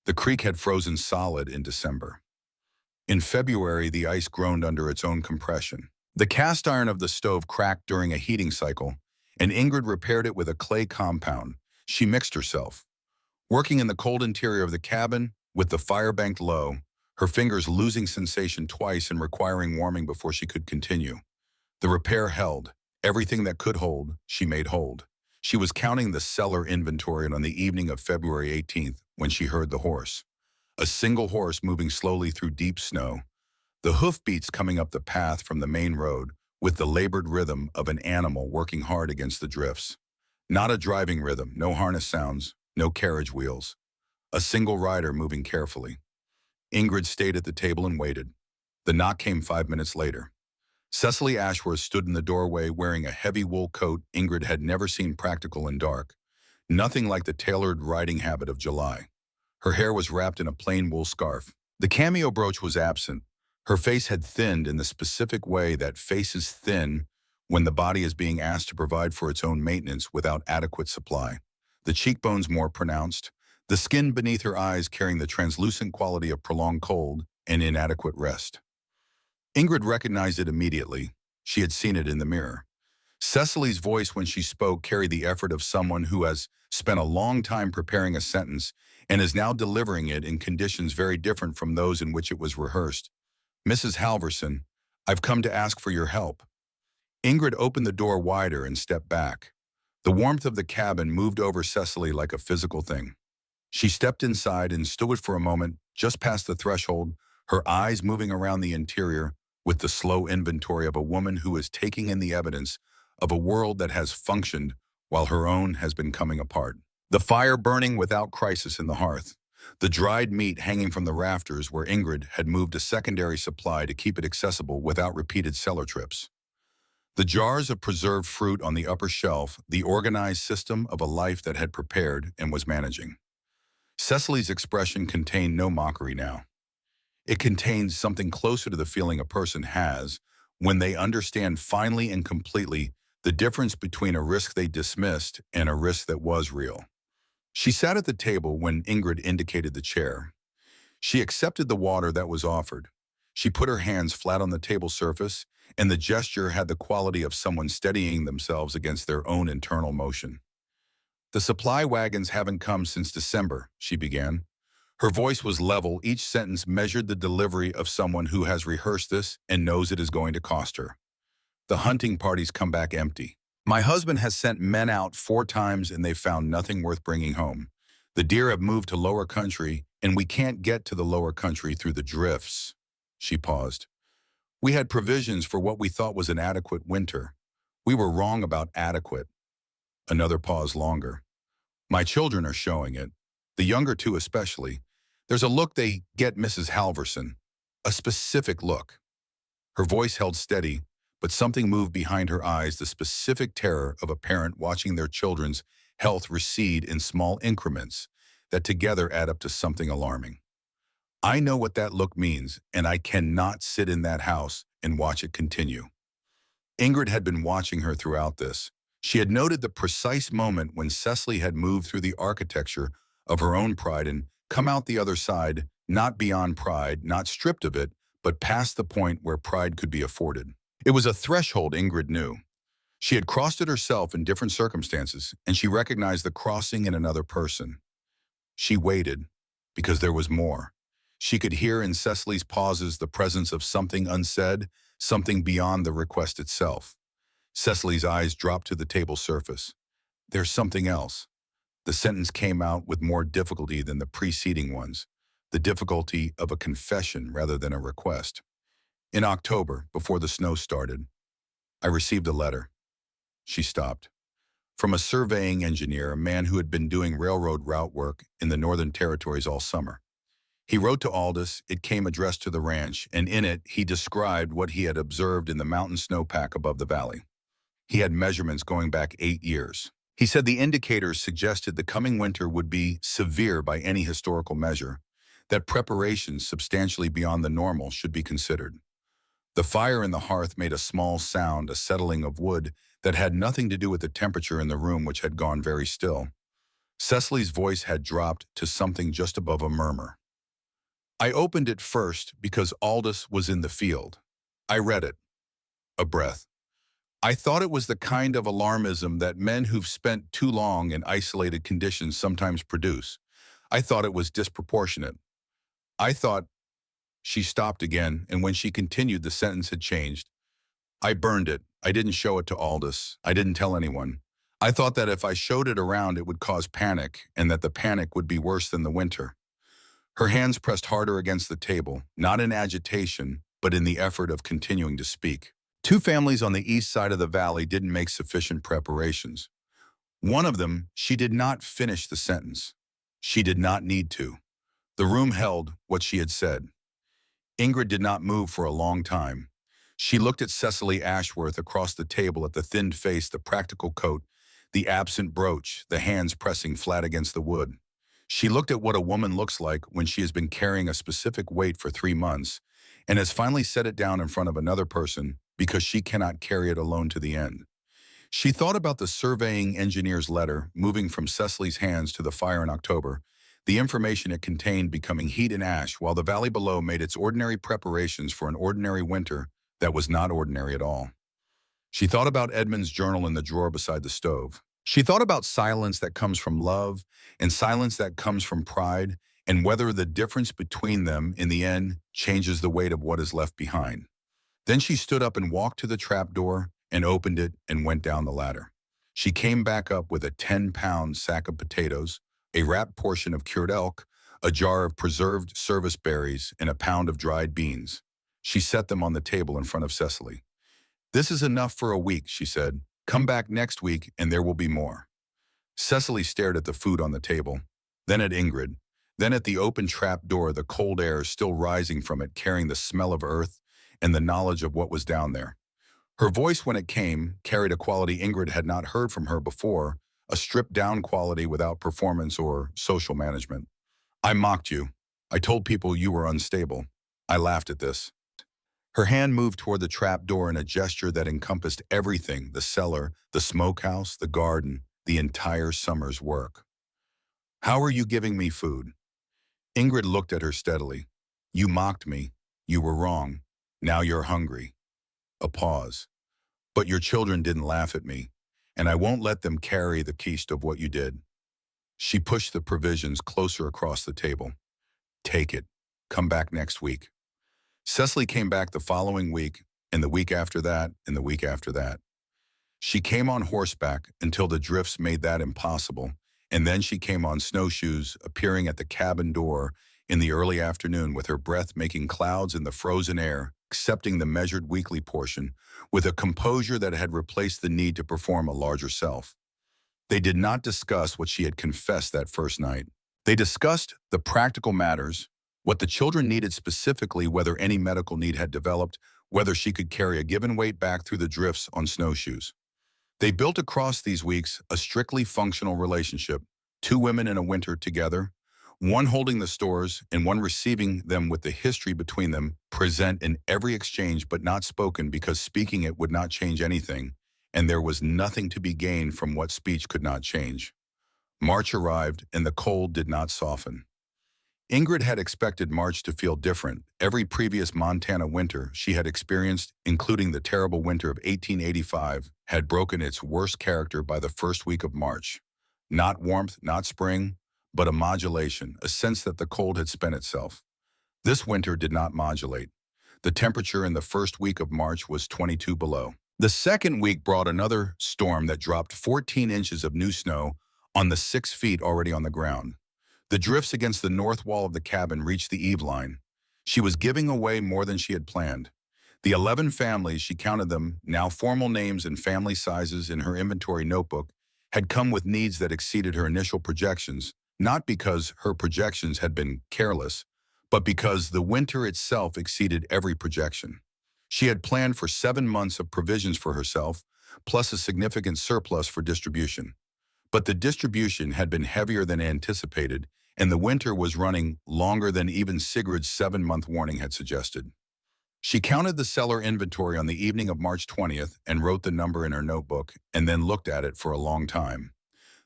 The creek had frozen solid in December. In February, the ice groaned under its own compression. The cast iron of the stove cracked during a heating cycle, and Ingrid repaired it with a clay compound. She mixed herself. Working in the cold interior of the cabin, with the fire banked low, her fingers losing sensation twice and requiring warming before she could continue. The repair held. Everything that could hold, she made hold. She was counting the cellar inventory on the evening of February 18th when she heard the horse. A single horse moving slowly through deep snow. The hoofbeats coming up the path from the main road with the labored rhythm of an animal working hard against the drifts. Not a driving rhythm, no harness sounds, no carriage wheels. A single rider moving carefully. Ingrid stayed at the table and waited. The knock came 5 minutes later. Cecily Ashworth stood in the doorway wearing a heavy wool coat Ingrid had never seen practical and dark. Nothing like the tailored riding habit of July. Her hair was wrapped in a plain wool scarf. The cameo brooch was absent. Her face had thinned in the specific way that faces thin when the body is being asked to provide for its own maintenance without adequate supply. The cheekbones more pronounced, the skin beneath her eyes carrying the translucent quality of prolonged cold and inadequate rest. Ingrid recognized it immediately. She had seen it in the mirror. Cecily's voice when she spoke carried the effort of someone who has spent a long time preparing a sentence and is now delivering it in conditions very different from those in which it was rehearsed. "Mrs. Halverson, I've come to ask for your help." Ingrid opened the door wider and stepped back. The warmth of the cabin moved over Cecily like a physical thing. She stepped inside and stood for a moment just past the threshold, her eyes moving around the interior with the slow inventory of a woman who is taking in the evidence of a world that has functioned while her own has been coming apart. The fire burning without crisis in the hearth. The dried meat hanging from the rafters where Ingrid had moved a secondary supply to keep it accessible without repeated cellar trips. The jars of preserved fruit on the upper shelf, the organized system of a life that had prepared and was managing. Cecily's expression contained no mockery now. It contained something closer to the feeling a person has when they understand finally and completely the difference between a risk they dismissed and a risk that was real. She sat at the table when Ingrid indicated the chair. She accepted the water that was offered. She put her hands flat on the table surface, and the gesture had the quality of someone steadying themselves against their own internal motion. "The supply wagons haven't come since December," she began. Her voice was level. Each sentence measured the delivery of someone who has rehearsed this and knows it is going to cost her. "The hunting parties come back empty. My husband has sent men out 4 times and they've found nothing worth bringing home. The deer have moved to lower country and we can't get to the lower country through the drifts." She paused. "We had provisions for what we thought was an adequate winter. We were wrong about adequate." Another pause longer. "My children are showing it. The younger two especially. There's a look they get, Mrs. Halverson. A specific look." Her voice held steady, but something moved behind her eyes, the specific terror of a parent watching their children's health recede in small increments that together add up to something alarming. "I know what that look means, and I cannot sit in that house and watch it continue." Ingrid had been watching her throughout this. She had noted the precise moment when Cecily had moved through the architecture of her own pride and come out the other side, not beyond pride, not stripped of it, but past the point where pride could be afforded. It was a threshold Ingrid knew. She had crossed it herself in different circumstances, and she recognized the crossing in another person. She waited, because there was more. She could hear in Cecily's pauses the presence of something unsaid, something beyond the request itself. Cecily's eyes dropped to the table surface. "There's something else." The sentence came out with more difficulty than the preceding ones, the difficulty of a confession rather than a request. "In October, before the snow started, I received a letter." She stopped. "From a surveying engineer, a man who had been doing railroad route work in the Northern Territories all summer. He wrote to Aldous. It came addressed to the ranch, and in it he described what he had observed in the mountain snowpack above the valley. He had measurements going back 8 years. He said the indicators suggested the coming winter would be severe by any historical measure, that preparations substantially beyond the normal should be considered. The fire in the hearth made a small sound, a settling of wood that had nothing to do with the temperature in the room, which had gone very still. Cecily's voice had dropped to something just above a murmur. "I opened it first because Aldous was in the field. I read it." A breath. "I thought it was the kind of alarmism that men who've spent too long in isolated conditions sometimes produce. I thought it was disproportionate. I thought—" She stopped again, and when she continued, the sentence had changed. "I burned it. I didn't show it to Aldous. I didn't tell anyone. I thought that if I showed it around, it would cause panic, and that the panic would be worse than the winter." Her hands pressed harder against the table, not in agitation, but in the effort of continuing to speak. 2 families on the east side of the valley didn't make sufficient preparations. One of them, she did not finish the sentence. She did not need to. The room held what she had said. Ingrid did not move for a long time. She looked at Cecily Ashworth across the table, at the thinned face, the practical coat, the absent brooch, the hands pressing flat against the wood. She looked at what a woman looks like when she has been carrying a specific weight for 3 months and has finally set it down in front of another person because she cannot carry it alone to the end. She thought about the surveying engineer's letter moving from Cecily's hands to the fire in October, the information it contained becoming heat and ash while the valley below made its ordinary preparations for an ordinary winter that was not ordinary at all. She thought about Edmund's journal in the drawer beside the stove. She thought about silence that comes from love and silence that comes from pride and whether the difference between them in the end changes the weight of what is left behind. Then she stood up and walked to the trapdoor and opened it and went down the ladder. She came back up with a 10-pound sack of potatoes, a wrapped portion of cured elk, a jar of preserved service berries, and a pound of dried beans. She set them on the table in front of Cecily. "This is enough for a week," she said. "Come back next week and there will be more." Cecily stared at the food on the table, then at Ingrid, then at the open trap door, the cold air still rising from it, carrying the smell of earth and the knowledge of what was down there. Her voice, when it came, carried a quality Ingrid had not heard from her before, a stripped-down quality without performance or social management. "I mocked you. I told people you were unstable. I laughed at this." Her hand moved toward the trap door in a gesture that encompassed everything: the cellar, the smokehouse, the garden, the entire summer's work. "How are you giving me food?" Ingrid looked at her steadily. "You mocked me. You were wrong. Now you're hungry." A pause. "But your children didn't laugh at me, and I won't let them carry the keist of what you did." She pushed the provisions closer across the table. "Take it. Come back next week." Cecily came back the following week, and the week after that, and the week after that. She came on horseback until the drifts made that impossible, and then she came on snowshoes, appearing at the cabin door in the early afternoon with her breath making clouds in the frozen air, accepting the measured weekly portion with a composure that had replaced the need to perform a larger self. They did not discuss what she had confessed that first night. They discussed the practical matters, what the children needed specifically, whether any medical need had developed, whether she could carry a given weight back through the drifts on snowshoes. They built across these weeks a strictly functional relationship, two women in a winter together, one holding the stores and one receiving them, with the history between them present in every exchange but not spoken, because speaking it would not change anything, and there was nothing to be gained from what speech could not change. March arrived, and the cold did not soften. Ingrid had expected March to feel different. Every previous Montana winter she had experienced, including the terrible winter of 1885, had broken its worst character by the first week of March. Not warmth, not spring, but a modulation, a sense that the cold had spent itself. This winter did not modulate. The temperature in the first week of March was 22 below. The second week brought another storm that dropped 14 inches of new snow on the 6 feet already on the ground. The drifts against the north wall of the cabin reached the eave line. She was giving away more than she had planned. The 11 families, she counted them, now formal names and family sizes in her inventory notebook, had come with needs that exceeded her initial projections, not because her projections had been careless, but because the winter itself exceeded every projection. She had planned for 7 months of provisions for herself, plus a significant surplus for distribution. But the distribution had been heavier than anticipated, and the winter was running longer than even Sigrid's 7-month warning had suggested. She counted the cellar inventory on the evening of March 20th and wrote the number in her notebook, and then looked at it for a long time.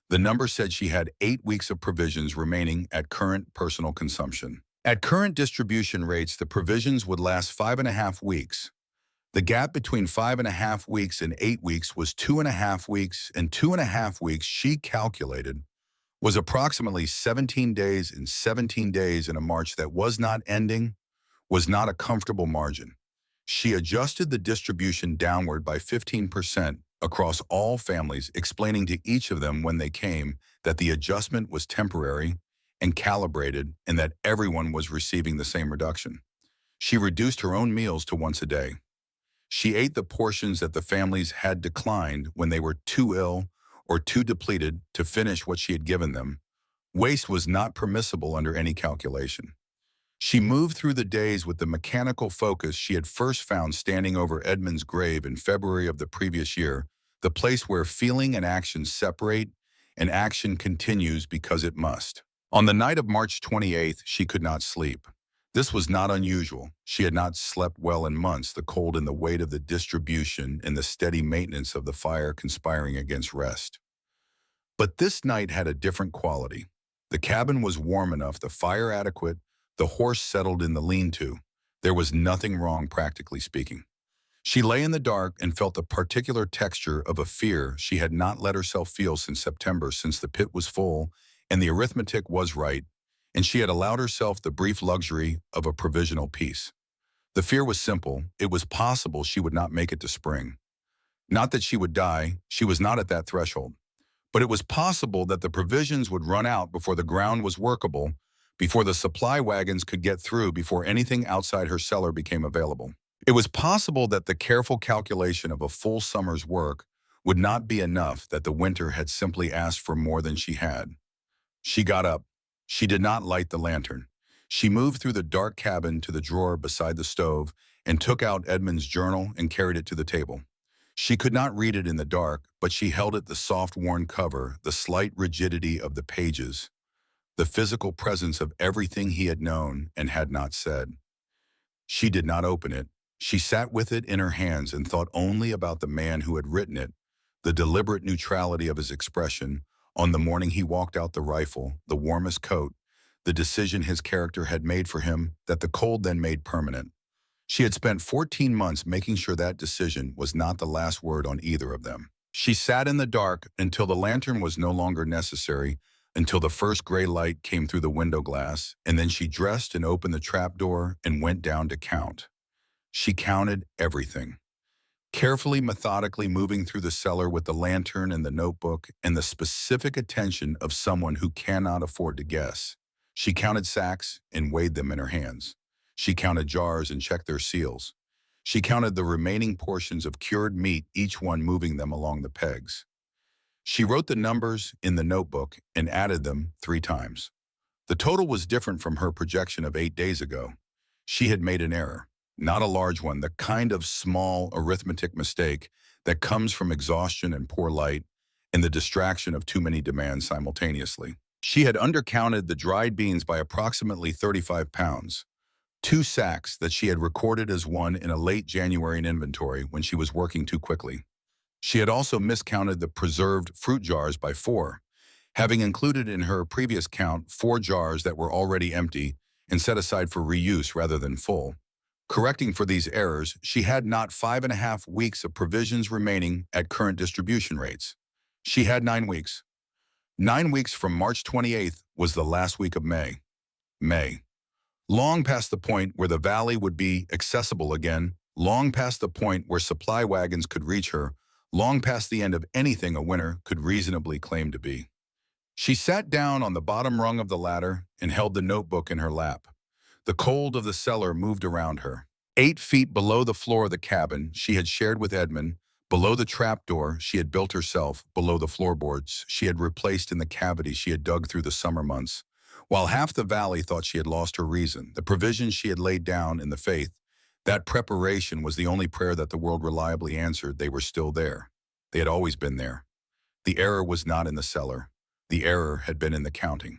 The number said she had 8 weeks of provisions remaining at current personal consumption. At current distribution rates, the provisions would last 5.5 weeks. The gap between 5.5 weeks and 8 weeks was 2.5 weeks, and 2.5 weeks, she calculated, was approximately 17 days, and 17 days in a March that was not ending was not a comfortable margin. She adjusted the distribution downward by 15% across all families, explaining to each of them when they came that the adjustment was temporary and calibrated, and that everyone was receiving the same reduction. She reduced her own meals to once a day. She ate the portions that the families had declined when they were too ill or too depleted to finish what she had given them. Waste was not permissible under any calculation. She moved through the days with the mechanical focus she had first found standing over Edmund's grave in February of the previous year, the place where feeling and action separate and action continues because it must. On the night of March 28th, she could not sleep. This was not unusual. She had not slept well in months, the cold and the weight of the distribution and the steady maintenance of the fire conspiring against rest. But this night had a different quality. The cabin was warm enough, the fire adequate, the horse settled in the lean-to. There was nothing wrong, practically speaking. She lay in the dark and felt the particular texture of a fear she had not let herself feel since September, since the pit was full and the arithmetic was right, and she had allowed herself the brief luxury of a provisional peace. The fear was simple. It was possible she would not make it to spring. Not that she would die, she was not at that threshold. But it was possible that the provisions would run out before the ground was workable, before the supply wagons could get through, before anything outside her cellar became available. It was possible that the careful calculation of a full summer's work would not be enough, that the winter had simply asked for more than she had. She got up. She did not light the lantern. She moved through the dark cabin to the drawer beside the stove and took out Edmund's journal and carried it to the table. She could not read it in the dark, but she held it, the soft worn cover, the slight rigidity of the pages, the physical presence of everything he had known and had not said. She did not open it. She sat with it in her hands and thought only about the man who had written it, the deliberate neutrality of his expression on the morning he walked out the rifle, the warmest coat, the decision his character had made for him that the cold then made permanent. She had spent 14 months making sure that decision was not the last word on either of them. She sat in the dark until the lantern was no longer necessary, until the first gray light came through the window glass, and then she dressed and opened the trapdoor and went down to count. She counted everything, carefully, methodically moving through the cellar with the lantern and the notebook and the specific attention of someone who cannot afford to guess. She counted sacks and weighed them in her hands. She counted jars and checked their seals. She counted the remaining portions of cured meat, each one moving them along the pegs. She wrote the numbers in the notebook and added them 3 times. The total was different from her projection of 8 days ago. She had made an error, not a large one, the kind of small arithmetic mistake that comes from exhaustion and poor light and the distraction of too many demands simultaneously. She had undercounted the dried beans by approximately 35 pounds. 2 sacks that she had recorded as one in a late January inventory when she was working too quickly. She had also miscounted the preserved fruit jars by 4, having included in her previous count 4 jars that were already empty and set aside for reuse rather than full. Correcting for these errors, she had not 5.5 weeks of provisions remaining at current distribution rates. She had 9 weeks. 9 weeks from March 28th was the last week of May. Long past the point where the valley would be accessible again, long past the point where supply wagons could reach her, long past the end of anything a winter could reasonably claim to be. She sat down on the bottom rung of the ladder and held the notebook in her lap. The cold of the cellar moved around her. 8 feet below the floor of the cabin she had shared with Edmund, below the trapdoor she had built herself, below the floorboards she had replaced in the cavity she had dug through the summer months, while half the valley thought she had lost her reason, the provisions she had laid down in the faith, that preparation was the only prayer that the world reliably answered. They were still there. They had always been there. The error was not in the cellar. The error had been in the counting.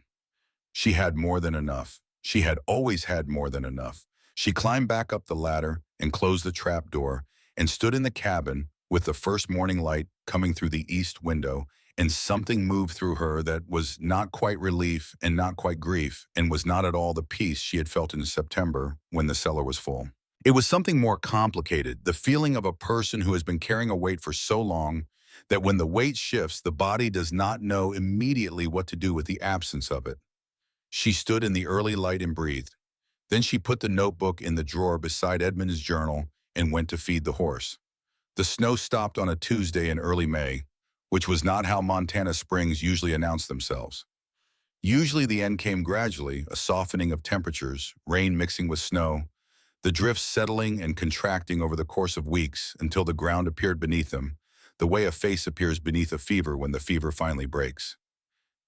She had more than enough. She had always had more than enough. She climbed back up the ladder and closed the trap door and stood in the cabin with the first morning light coming through the east window, and something moved through her that was not quite relief and not quite grief and was not at all the peace she had felt in September when the cellar was full. It was something more complicated, the feeling of a person who has been carrying a weight for so long that when the weight shifts, the body does not know immediately what to do with the absence of it. She stood in the early light and breathed. Then she put the notebook in the drawer beside Edmund's journal and went to feed the horse. The snow stopped on a Tuesday in early May, which was not how Montana springs usually announce themselves. Usually the end came gradually, a softening of temperatures, rain mixing with snow, the drifts settling and contracting over the course of weeks until the ground appeared beneath them, the way a face appears beneath a fever when the fever finally breaks.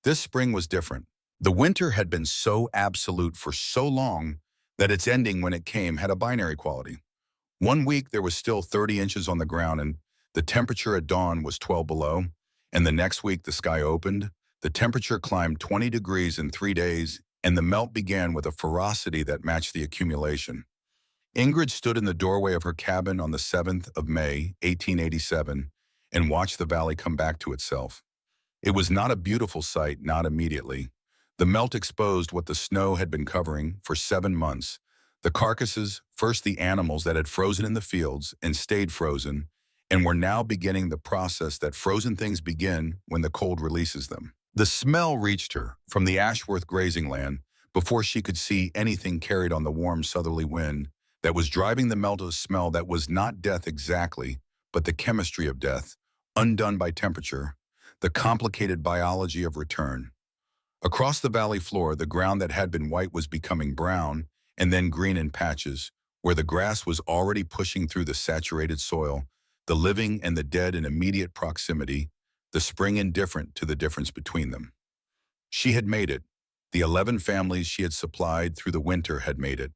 This spring was different. The winter had been so absolute for so long that its ending when it came had a binary quality. 1 week there was still 30 inches on the ground and the temperature at dawn was 12 below, and the next week the sky opened, the temperature climbed 20 degrees in 3 days, and the melt began with a ferocity that matched the accumulation. Ingrid stood in the doorway of her cabin on the 7th of May, 1887, and watched the valley come back to itself. It was not a beautiful sight, not immediately. The melt exposed what the snow had been covering for 7 months. The carcasses, first the animals that had frozen in the fields and stayed frozen, and were now beginning the process that frozen things begin when the cold releases them. The smell reached her from the Ashworth grazing land, before she could see anything carried on the warm southerly wind that was driving the melt of smell that was not death exactly, but the chemistry of death, undone by temperature, the complicated biology of return. Across the valley floor, the ground that had been white was becoming brown and then green in patches, where the grass was already pushing through the saturated soil, the living and the dead in immediate proximity, the spring indifferent to the difference between them. She had made it. The 11 families she had supplied through the winter had made it.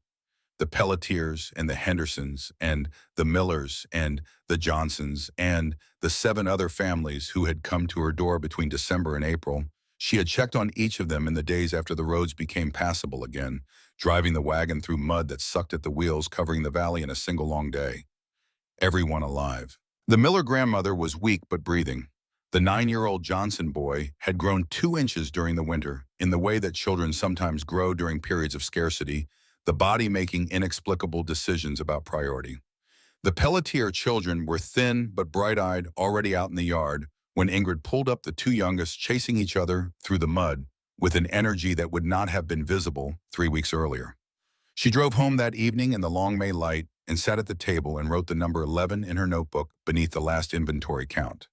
The Pelletiers and the Hendersons and the Millers and the Johnsons and the 7 other families who had come to her door between December and April. She had checked on each of them in the days after the roads became passable again, driving the wagon through mud that sucked at the wheels, covering the valley in a single long day. Everyone alive. The Miller grandmother was weak but breathing. The 9-year-old Johnson boy had grown 2 inches during the winter, in the way that children sometimes grow during periods of scarcity, the body making inexplicable decisions about priority. The Pelletier children were thin but bright-eyed, already out in the yard, when Ingrid pulled up the 2 youngest, chasing each other through the mud with an energy that would not have been visible 3 weeks earlier. She drove home that evening in the long May light and sat at the table and wrote the number 11 in her notebook beneath the last inventory count.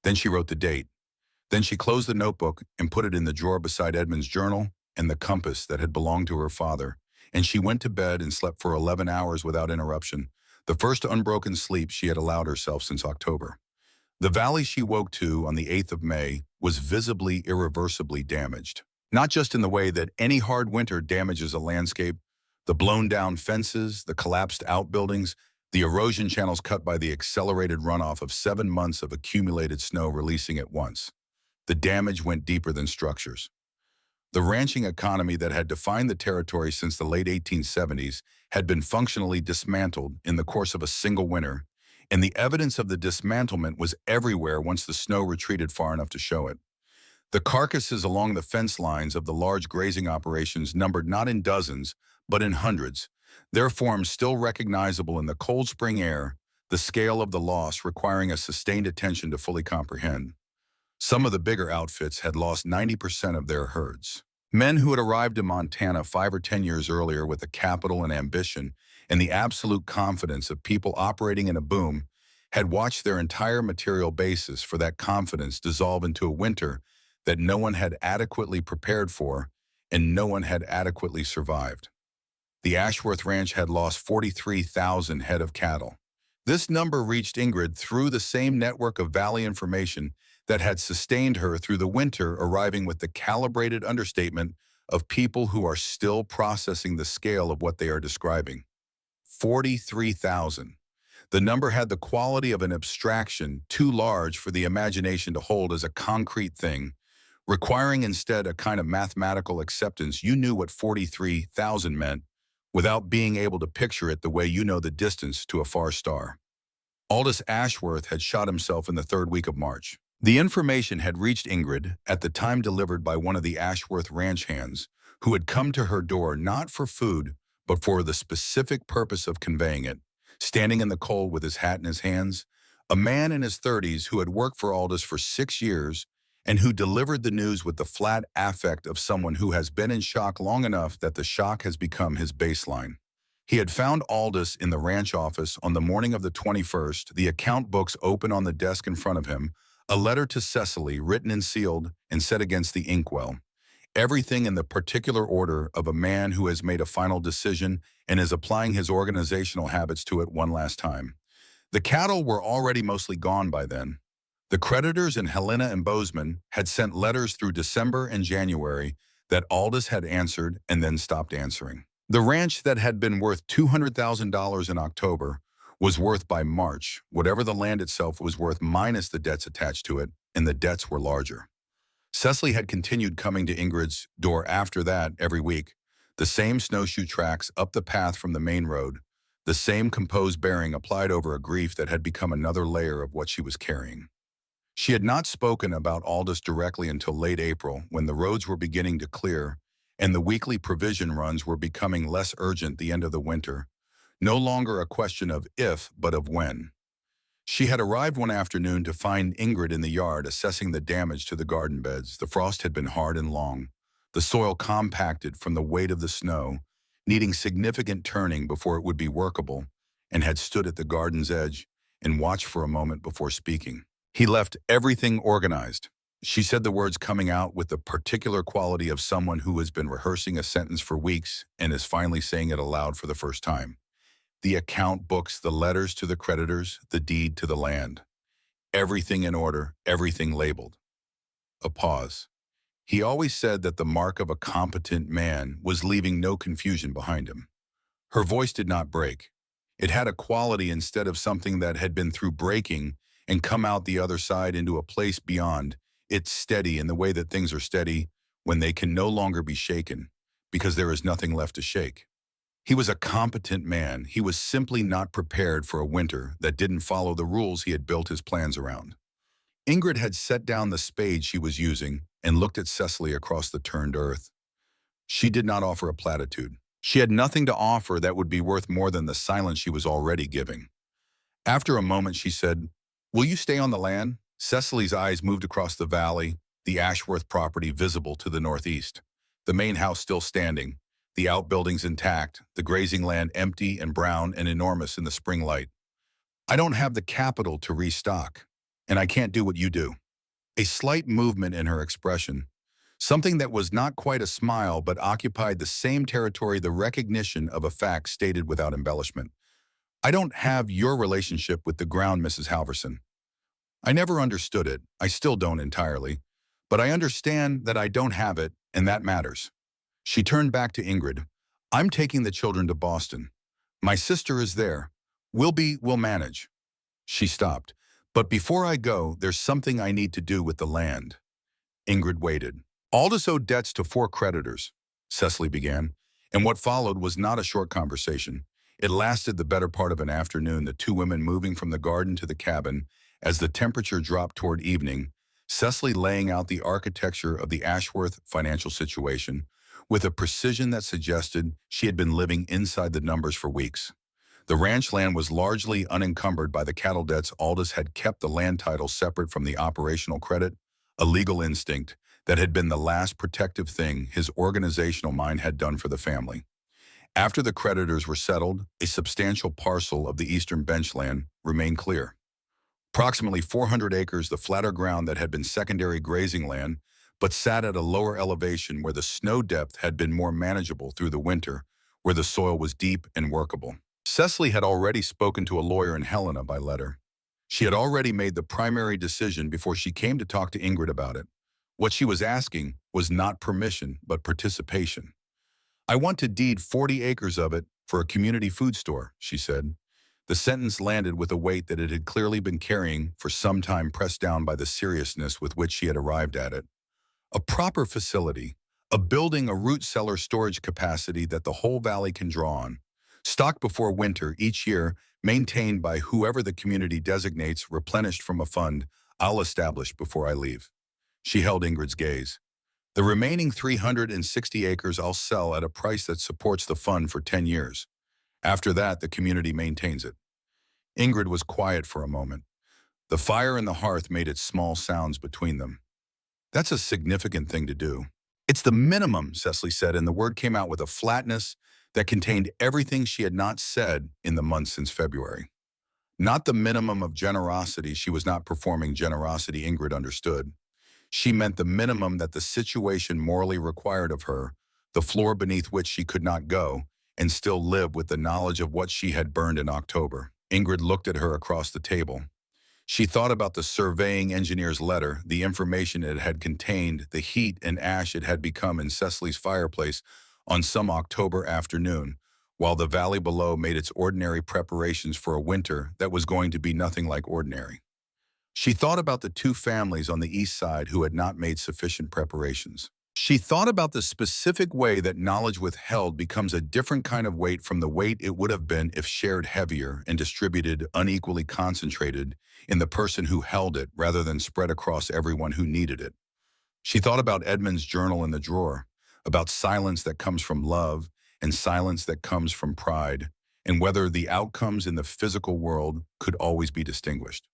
Then she wrote the date. Then she closed the notebook and put it in the drawer beside Edmund's journal and the compass that had belonged to her father, and she went to bed and slept for 11 hours without interruption, the first unbroken sleep she had allowed herself since October. The valley she woke to on the 8th of May was visibly, irreversibly damaged. Not just in the way that any hard winter damages a landscape, the blown-down fences, the collapsed outbuildings, the erosion channels cut by the accelerated runoff of 7 months of accumulated snow releasing at once. The damage went deeper than structures. The ranching economy that had defined the territory since the late 1870s had been functionally dismantled in the course of a single winter, and the evidence of the dismantlement was everywhere once the snow retreated far enough to show it. The carcasses along the fence lines of the large grazing operations numbered not in dozens, but in hundreds, their forms still recognizable in the cold spring air, the scale of the loss requiring a sustained attention to fully comprehend. Some of the bigger outfits had lost 90% of their herds. Men who had arrived in Montana 5 or 10 years earlier with the capital and ambition and the absolute confidence of people operating in a boom had watched their entire material basis for that confidence dissolve into a winter that no one had adequately prepared for and no one had adequately survived. The Ashworth Ranch had lost 43,000 head of cattle. This number reached Ingrid through the same network of valley information that had sustained her through the winter, arriving with the calibrated understatement of people who are still processing the scale of what they are describing. 43,000. The number had the quality of an abstraction too large for the imagination to hold as a concrete thing, requiring instead a kind of mathematical acceptance. You knew what 43,000 meant without being able to picture it the way you know the distance to a far star. Aldous Ashworth had shot himself in the 3rd week of March. The information had reached Ingrid at the time delivered by one of the Ashworth ranch hands, who had come to her door not for food, but for the specific purpose of conveying it. Standing in the cold with his hat in his hands, a man in his 30s who had worked for Aldous for 6 years and who delivered the news with the flat affect of someone who has been in shock long enough that the shock has become his baseline. He had found Aldous in the ranch office on the morning of the 21st, the account books open on the desk in front of him, a letter to Cecily written and sealed and set against the inkwell. Everything in the particular order of a man who has made a final decision and is applying his organizational habits to it one last time. The cattle were already mostly gone by then. The creditors in Helena and Bozeman had sent letters through December and January that Aldous had answered and then stopped answering. The ranch that had been worth $200,000 in October was worth by March whatever the land itself was worth minus the debts attached to it, and the debts were larger. Cecily had continued coming to Ingrid's door after that every week, the same snowshoe tracks up the path from the main road, the same composed bearing applied over a grief that had become another layer of what she was carrying. She had not spoken about Aldous directly until late April, when the roads were beginning to clear and the weekly provision runs were becoming less urgent the end of the winter, no longer a question of if, but of when. She had arrived one afternoon to find Ingrid in the yard assessing the damage to the garden beds. The frost had been hard and long. the soil compacted from the weight of the snow, needing significant turning before it would be workable, and had stood at the garden's edge and watched for a moment before speaking. He left everything organized. She said the words coming out with the particular quality of someone who has been rehearsing a sentence for weeks and is finally saying it aloud for the first time. The account books, the letters to the creditors, the deed to the land. Everything in order, everything labeled. A pause. He always said that the mark of a competent man was leaving no confusion behind him. Her voice did not break. It had a quality instead of something that had been through breaking and come out the other side into a place beyond. It's steady in the way that things are steady when they can no longer be shaken because there is nothing left to shake. He was a competent man. He was simply not prepared for a winter that didn't follow the rules he had built his plans around. Ingrid had set down the spade she was using and looked at Cecily across the turned earth. She did not offer a platitude. She had nothing to offer that would be worth more than the silence she was already giving. After a moment, she said, "Will you stay on the land?" Cecily's eyes moved across the valley, the Ashworth property visible to the northeast, the main house still standing, the outbuildings intact, the grazing land empty and brown and enormous in the spring light. "I don't have the capital to restock, and I can't do what you do." A slight movement in her expression, something that was not quite a smile but occupied the same territory, the recognition of a fact stated without embellishment. "I don't have your relationship with the ground, Mrs. Halverson. I never understood it. I still don't entirely. But I understand that I don't have it, and that matters." She turned back to Ingrid. "I'm taking the children to Boston. My sister is there. We'll manage." She stopped. "But before I go, there's something I need to do with the land." Ingrid waited. "Aldous owed debts to 4 creditors," Cecily began, and what followed was not a short conversation. It lasted the better part of an afternoon, the two women moving from the garden to the cabin as the temperature dropped toward evening, Cecily laying out the architecture of the Ashworth financial situation with a precision that suggested she had been living inside the numbers for weeks. The ranch land was largely unencumbered by the cattle debts. Aldous had kept the land title separate from the operational credit, a legal instinct that had been the last protective thing his organizational mind had done for the family. After the creditors were settled, a substantial parcel of the eastern benchland remained clear. Approximately 400 acres, the flatter ground that had been secondary grazing land, but sat at a lower elevation where the snow depth had been more manageable through the winter, where the soil was deep and workable. Cecily had already spoken to a lawyer in Helena by letter. She had already made the primary decision before she came to talk to Ingrid about it. What she was asking was not permission, but participation. "I want to deed 40 acres of it for a community food store," she said. The sentence landed with a weight that it had clearly been carrying for some time, pressed down by the seriousness with which she had arrived at it. A proper facility, a building, a root cellar storage capacity that the whole valley can draw on. Stocked before winter each year, maintained by whoever the community designates, replenished from a fund I'll establish before I leave. She held Ingrid's gaze. "The remaining 360 acres I'll sell at a price that supports the fund for 10 years. After that, the community maintains it." Ingrid was quiet for a moment. The fire in the hearth made its small sounds between them. "That's a significant thing to do." "It's the minimum," Cecily said, and the word came out with a flatness that contained everything she had not said in the months since February. Not the minimum of generosity. She was not performing generosity, Ingrid understood. She meant the minimum that the situation morally required of her, the floor beneath which she could not go, and still live with the knowledge of what she had burned in October. Ingrid looked at her across the table. She thought about the surveying engineer's letter, the information it had contained, the heat and ash it had become in Cecily's fireplace on some October afternoon, while the valley below made its ordinary preparations for a winter that was going to be nothing like ordinary. She thought about the 2 families on the east side who had not made sufficient preparations. She thought about the specific way that knowledge withheld becomes a different kind of weight from the weight it would have been if shared heavier and distributed unequally concentrated in the person who held it rather than spread across everyone who needed it. She thought about Edmund's journal in the drawer, about silence that comes from love and silence that comes from pride, and whether the outcomes in the physical world could always be distinguished.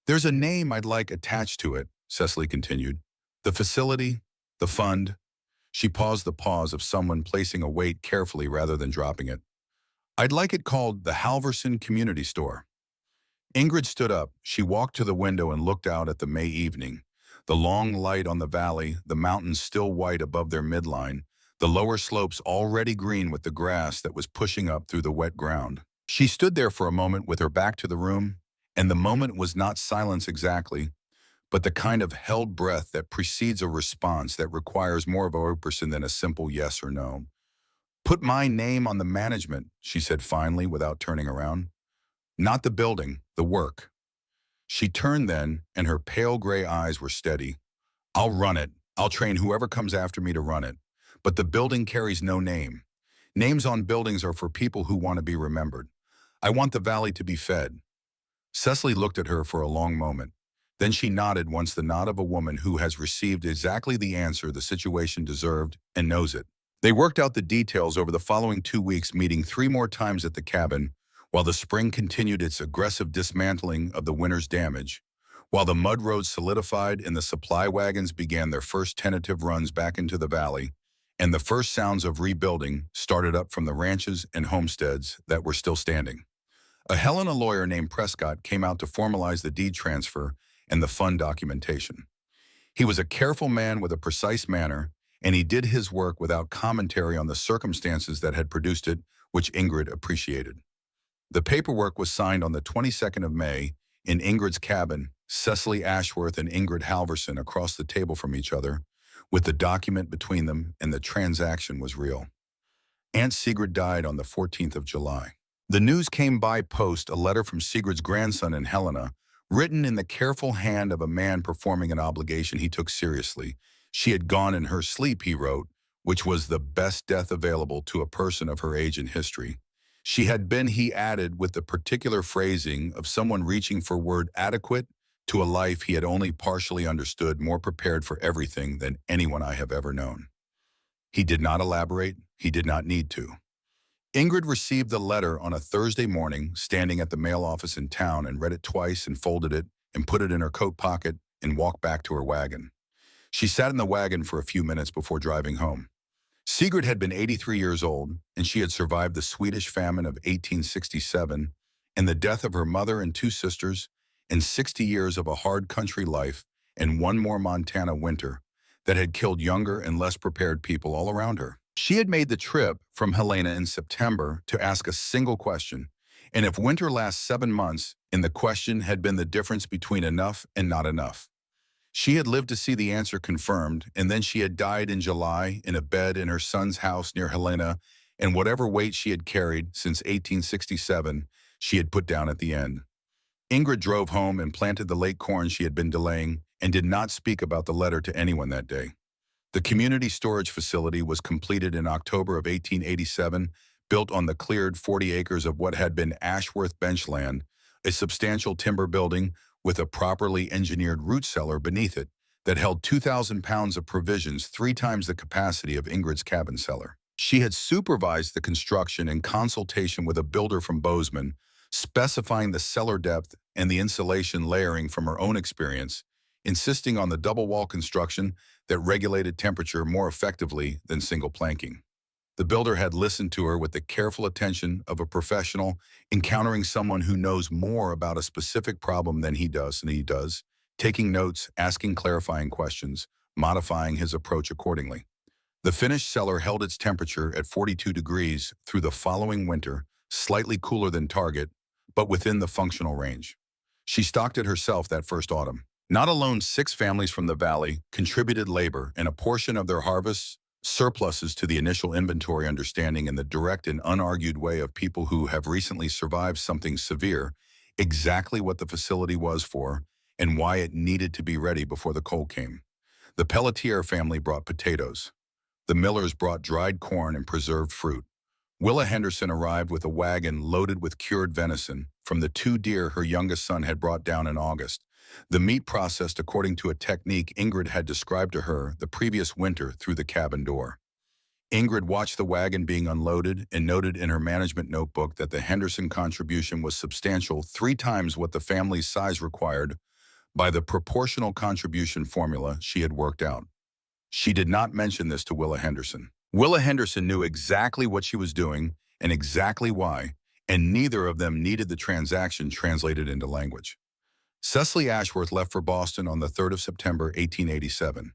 "There's a name I'd like attached to it," Cecily continued. "The facility, the fund." She paused the pause of someone placing a weight carefully rather than dropping it. I'd like it called the Halverson Community Store. Ingrid stood up. She walked to the window and looked out at the May evening. The long light on the valley, the mountains still white above their midline, the lower slopes already green with the grass that was pushing up through the wet ground. She stood there for a moment with her back to the room, and the moment was not silence exactly, but the kind of held breath that precedes a response that requires more of a person than a simple yes or no. Put my name on the management, she said finally without turning around. Not the building, the work. She turned then, and her pale gray eyes were steady. I'll run it. I'll train whoever comes after me to run it. But the building carries no name. Names on buildings are for people who want to be remembered. I want the valley to be fed. Cecily looked at her for a long moment. Then she nodded once the nod of a woman who has received exactly the answer the situation deserved and knows it. They worked out the details over the following 2 weeks, meeting 3 more times at the cabin, while the spring continued its aggressive dismantling of the winter's damage, while the mud roads solidified and the supply wagons began their first tentative runs back into the valley, and the first sounds of rebuilding started up from the ranches and homesteads that were still standing. A Helena lawyer named Prescott came out to formalize the deed transfer and the fund documentation. He was a careful man with a precise manner, and he did his work without commentary on the circumstances that had produced it, which Ingrid appreciated. The paperwork was signed on the 22nd of May in Ingrid's cabin, Cecily Ashworth and Ingrid Halverson across the table from each other, with the document between them, and the transaction was real. Aunt Sigrid died on the 14th of July. The news came by post, a letter from Sigrid's grandson and Helena, written in the careful hand of a man performing an obligation he took seriously. She had gone in her sleep, he wrote, which was the best death available to a person of her age in history. She had been, he added, with the particular phrasing of someone reaching for word adequate to a life he had only partially understood, more prepared for everything than anyone I have ever known. He did not elaborate. He did not need to. Ingrid received the letter on a Thursday morning, standing at the mail office in town, and read it twice and folded it and put it in her coat pocket and walked back to her wagon. She sat in the wagon for a few minutes before driving home. Sigrid had been 83 years old, and she had survived the Swedish famine of 1867 and the death of her mother and 2 sisters, and 60 years of a hard country life and 1 more Montana winter that had killed younger and less prepared people all around her. She had made the trip from Helena in September to ask a single question, and if winter lasts 7 months, and the question had been the difference between enough and not enough. She had lived to see the answer confirmed, and then she had died in July in a bed in her son's house near Helena, and whatever weight she had carried since 1867, she had put down at the end. Ingrid drove home and planted the late corn she had been delaying, and did not speak about the letter to anyone that day. The community storage facility was completed in October of 1887, built on the cleared 40 acres of what had been Ashworth benchland, a substantial timber building with a properly engineered root cellar beneath it that held 2,000 pounds of provisions, 3 times the capacity of Ingrid's cabin cellar. She had supervised the construction in consultation with a builder from Bozeman, specifying the cellar depth and the insulation layering from her own experience, insisting on the double-wall construction that regulated temperature more effectively than single planking. The builder had listened to her with the careful attention of a professional encountering someone who knows more about a specific problem than he does, taking notes, asking clarifying questions, modifying his approach accordingly. The finished cellar held its temperature at 42 degrees through the following winter, slightly cooler than target, but within the functional range. She stocked it herself that first autumn. Not alone 6 families from the valley contributed labor, and a portion of their harvests surpluses to the initial inventory, understanding in the direct and unargued way of people who have recently survived something severe exactly what the facility was for and why it needed to be ready before the cold came. The Pelletier family brought potatoes. The Millers brought dried corn and preserved fruit. Willa Henderson arrived with a wagon loaded with cured venison from the 2 deer her youngest son had brought down in August, the meat processed according to a technique Ingrid had described to her the previous winter through the cabin door. Ingrid watched the wagon being unloaded and noted in her management notebook that the Henderson contribution was substantial, 3 times what the family's size required by the proportional contribution formula she had worked out. She did not mention this to Willa Henderson. Willa Henderson knew exactly what she was doing and exactly why, and neither of them needed the transaction translated into language. Cecily Ashworth left for Boston on the 3rd of September, 1887.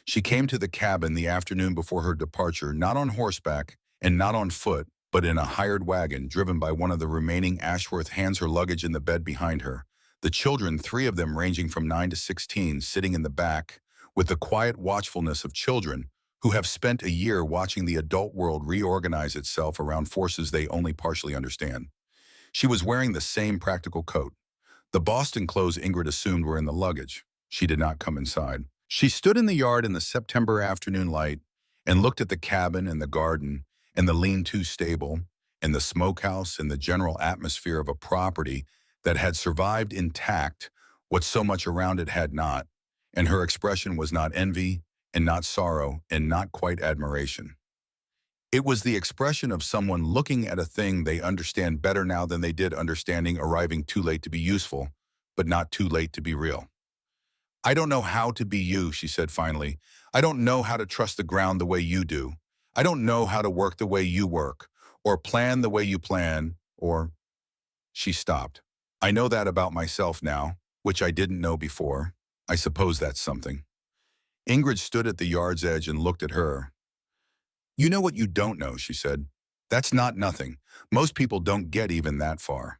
She came to the cabin the afternoon before her departure, not on horseback and not on foot, but in a hired wagon driven by one of the remaining. Ashworth hands her luggage in the bed behind her. The children, 3 of them ranging from 9 to 16, sitting in the back, with the quiet watchfulness of children who have spent a year watching the adult world reorganize itself around forces they only partially understand. She was wearing the same practical coat. The Boston clothes Ingrid assumed were in the luggage. She did not come inside. She stood in the yard in the September afternoon light and looked at the cabin and the garden and the lean-to stable and the smokehouse and the general atmosphere of a property that had survived intact what so much around it had not, and her expression was not envy and not sorrow and not quite admiration. It was the expression of someone looking at a thing they understand better now than they did, understanding arriving too late to be useful, but not too late to be real. "I don't know how to be you," she said finally. "I don't know how to trust the ground the way you do. I don't know how to work the way you work, or plan the way you plan, or—" She stopped. "I know that about myself now, which I didn't know before. I suppose that's something." Ingrid stood at the yard's edge and looked at her. "You know what you don't know," she said. "That's not nothing. Most people don't get even that far."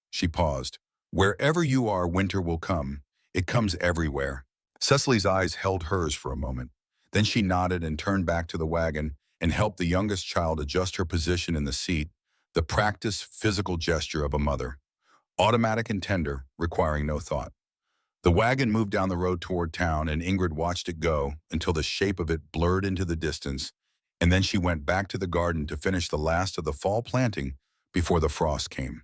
She paused. "Wherever you are, winter will come. It comes everywhere." Cecily's eyes held hers for a moment. Then she nodded and turned back to the wagon and helped the youngest child adjust her position in the seat, the practiced physical gesture of a mother. Automatic and tender, requiring no thought. The wagon moved down the road toward town, and Ingrid watched it go until the shape of it blurred into the distance, and then she went back to the garden to finish the last of the fall planting before the frost came.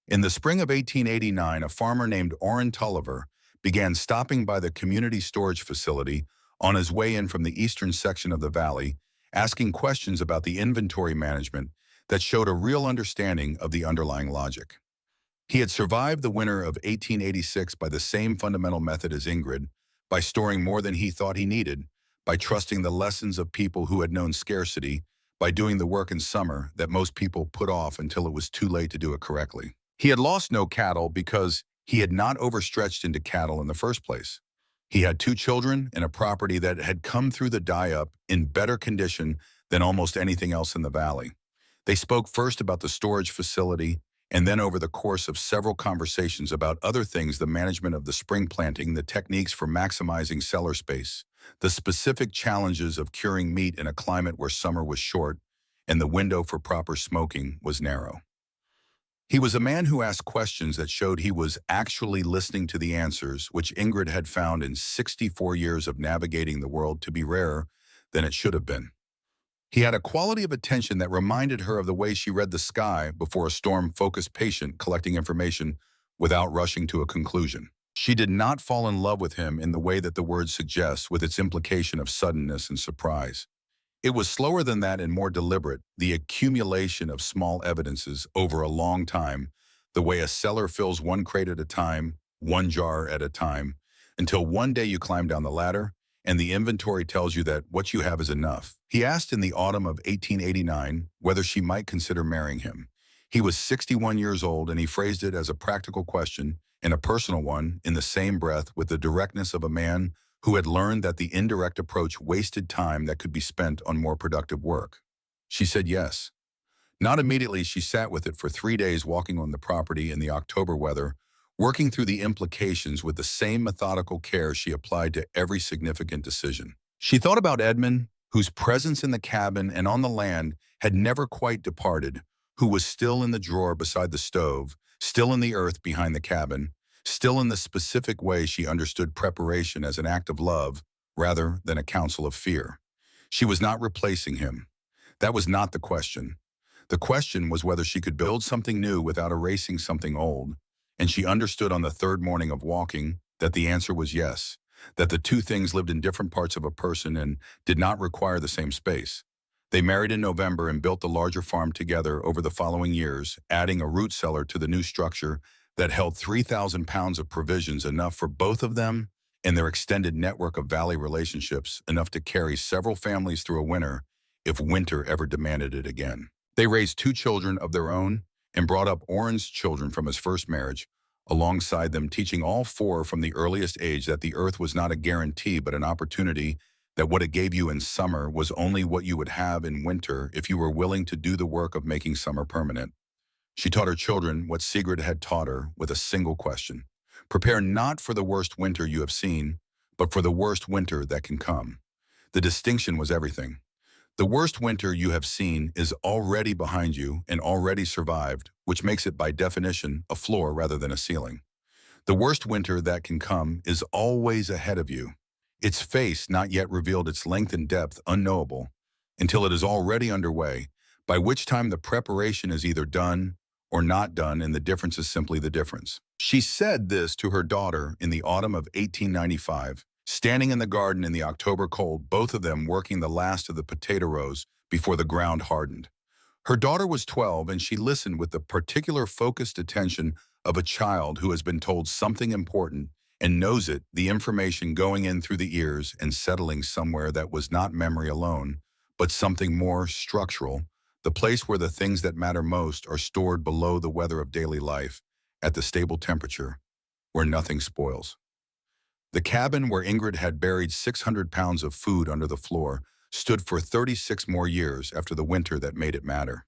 In the spring of 1889, a farmer named Orrin Tulliver began stopping by the community storage facility on his way in from the eastern section of the valley, asking questions about the inventory management that showed a real understanding of the underlying logic. He had survived the winter of 1886 by the same fundamental method as Ingrid, by storing more than he thought he needed, by trusting the lessons of people who had known scarcity, by doing the work in summer that most people put off until it was too late to do it correctly. He had lost no cattle because he had not overstretched into cattle in the first place. He had 2 children and a property that had come through the die-up in better condition than almost anything else in the valley. They spoke first about the storage facility, and then over the course of several conversations about other things, the management of the spring planting, the techniques for maximizing cellar space, the specific challenges of curing meat in a climate where summer was short and the window for proper smoking was narrow. He was a man who asked questions that showed he was actually listening to the answers, which Ingrid had found in 64 years of navigating the world to be rarer than it should have been. He had a quality of attention that reminded her of the way she read the sky before a storm-focused patient collecting information without rushing to a conclusion. She did not fall in love with him in the way that the word suggests, with its implication of suddenness and surprise. It was slower than that and more deliberate, the accumulation of small evidences over a long time, the way a cellar fills one crate at a time, one jar at a time, until one day you climb down the ladder and the inventory tells you that what you have is enough. He asked in the autumn of 1889 whether she might consider marrying him. He was 61 years old, and he phrased it as a practical question and a personal one in the same breath, with the directness of a man who had learned that the indirect approach wasted time that could be spent on more productive work. She said yes. Not immediately. She sat with it for 3 days, walking on the property in the October weather, working through the implications with the same methodical care she applied to every significant decision. She thought about Edmund, whose presence in the cabin and on the land had never quite departed, who was still in the drawer beside the stove, still in the earth behind the cabin, still in the specific way she understood preparation as an act of love rather than a counsel of fear. She was not replacing him. That was not the question. The question was whether she could build something new without erasing something old, and she understood on the 3rd morning of walking that the answer was yes, that the 2 things lived in different parts of a person and did not require the same space. They married in November and built the larger farm together over the following years, adding a root cellar to the new structure that held 3,000 pounds of provisions, enough for both of them and their extended network of valley relationships enough to carry several families through a winter if winter ever demanded it again. They raised two children of their own and brought up Orrin's children from his first marriage, alongside them, teaching all four from the earliest age that the earth was not a guarantee but an opportunity, that what it gave you in summer was only what you would have in winter if you were willing to do the work of making summer permanent. She taught her children what Sigrid had taught her with a single question: prepare not for the worst winter you have seen, but for the worst winter that can come. The distinction was everything. The worst winter you have seen is already behind you and already survived, which makes it by definition a floor rather than a ceiling. The worst winter that can come is always ahead of you. Its face not yet revealed, its length and depth unknowable, until it is already underway, by which time the preparation is either done or not done, and the difference is simply the difference. She said this to her daughter in the autumn of 1895, standing in the garden in the October cold, both of them working the last of the potato rows before the ground hardened. Her daughter was 12, and she listened with the particular focused attention of a child who has been told something important and knows it, the information going in through the ears and settling somewhere that was not memory alone, but something more structural, the place where the things that matter most are stored below the weather of daily life, at the stable temperature, where nothing spoils. The cabin where Ingrid had buried 600 pounds of food under the floor stood for 36 more years after the winter that made it matter.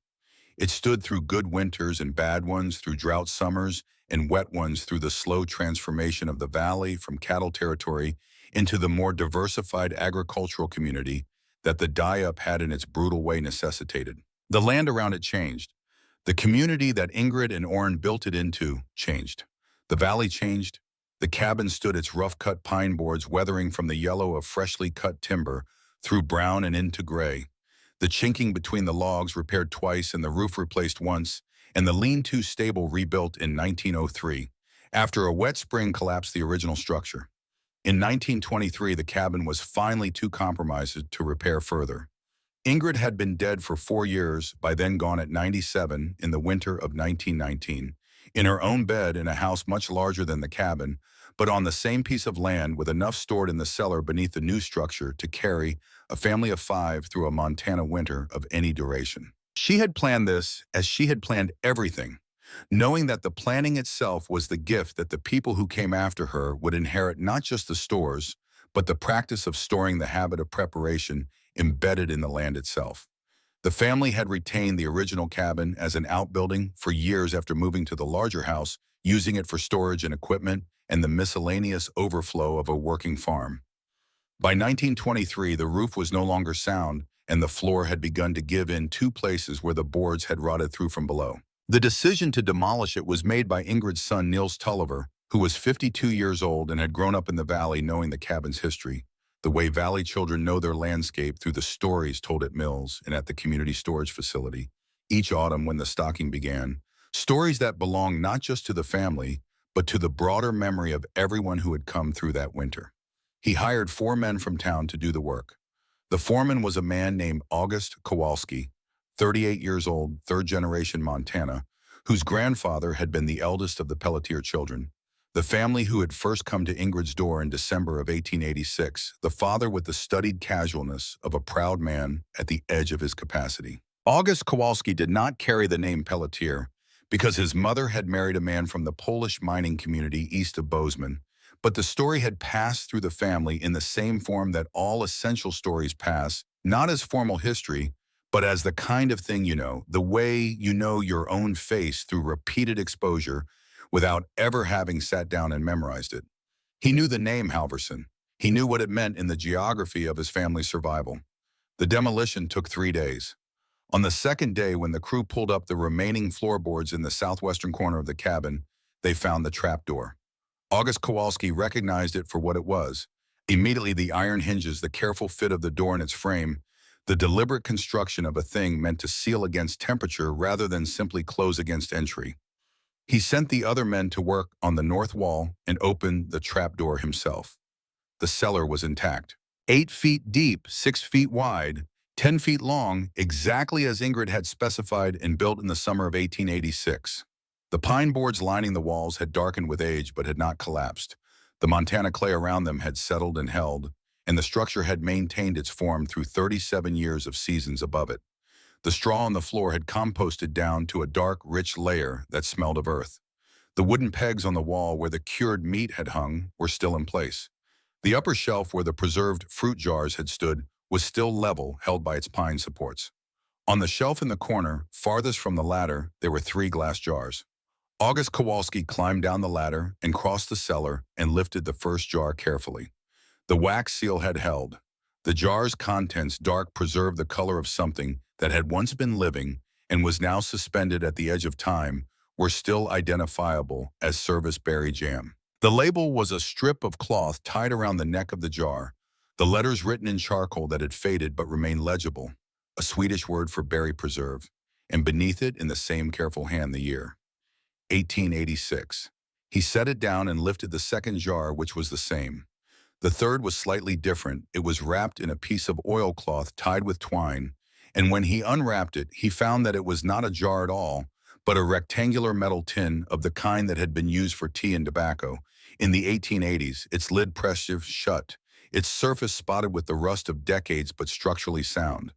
It stood through good winters and bad ones, through drought summers and wet ones, through the slow transformation of the valley from cattle territory into the more diversified agricultural community that the die-up had in its brutal way necessitated. The land around it changed. The community that Ingrid and Orrin built it into changed. The valley changed. The cabin stood, its rough-cut pine boards weathering from the yellow of freshly cut timber through brown and into gray. The chinking between the logs repaired twice and the roof replaced once, and the lean-to stable rebuilt in 1903. After a wet spring collapsed the original structure. In 1923, the cabin was finally too compromised to repair further. Ingrid had been dead for 4 years, by then gone at 97 in the winter of 1919, in her own bed in a house much larger than the cabin, but on the same piece of land with enough stored in the cellar beneath the new structure to carry a family of 5 through a Montana winter of any duration. She had planned this as she had planned everything, knowing that the planning itself was the gift that the people who came after her would inherit, not just the stores, but the practice of storing, the habit of preparation embedded in the land itself. The family had retained the original cabin as an outbuilding for years after moving to the larger house, using it for storage and equipment and the miscellaneous overflow of a working farm. By 1923, the roof was no longer sound, and the floor had begun to give in 2 places where the boards had rotted through from below. The decision to demolish it was made by Ingrid's son, Niels Tulliver, who was 52 years old and had grown up in the valley knowing the cabin's history, the way valley children know their landscape through the stories told at mills and at the community storage facility, each autumn when the stocking began, stories that belonged not just to the family, but to the broader memory of everyone who had come through that winter. He hired 4 men from town to do the work. The foreman was a man named August Kowalski, 38 years old, 3rd-generation Montana, whose grandfather had been the eldest of the Pelletier children, the family who had first come to Ingrid's door in December of 1886, the father with the studied casualness of a proud man at the edge of his capacity. August Kowalski did not carry the name Pelletier because his mother had married a man from the Polish mining community east of Bozeman, but the story had passed through the family in the same form that all essential stories pass, not as formal history, but as the kind of thing you know, the way you know your own face through repeated exposure without ever having sat down and memorized it. He knew the name Halverson. He knew what it meant in the geography of his family's survival. The demolition took 3 days. On the 2nd day, when the crew pulled up the remaining floorboards in the southwestern corner of the cabin, they found the trapdoor. August Kowalski recognized it for what it was. Immediately, the iron hinges, the careful fit of the door in its frame, the deliberate construction of a thing meant to seal against temperature rather than simply close against entry. He sent the other men to work on the north wall and opened the trapdoor himself. The cellar was intact. 8 feet deep, 6 feet wide, 10 feet long, exactly as Ingrid had specified and built in the summer of 1886. The pine boards lining the walls had darkened with age but had not collapsed. The Montana clay around them had settled and held, and the structure had maintained its form through 37 years of seasons above it. The straw on the floor had composted down to a dark, rich layer that smelled of earth. The wooden pegs on the wall where the cured meat had hung were still in place. The upper shelf where the preserved fruit jars had stood was still level, held by its pine supports. On the shelf in the corner, farthest from the ladder, there were 3 glass jars. August Kowalski climbed down the ladder and crossed the cellar and lifted the first jar carefully. The wax seal had held. The jar's contents, dark, preserved the color of something that had once been living and was now suspended at the edge of time, were still identifiable as service berry jam. The label was a strip of cloth tied around the neck of the jar, the letters written in charcoal that had faded but remained legible, a Swedish word for berry preserve, and beneath it in the same careful hand the year. 1886. He set it down and lifted the second jar, which was the same. The third was slightly different. It was wrapped in a piece of oilcloth tied with twine, and when he unwrapped it, he found that it was not a jar at all, but a rectangular metal tin of the kind that had been used for tea and tobacco. In the 1880s, its lid pressed shut, its surface spotted with the rust of decades but structurally sound.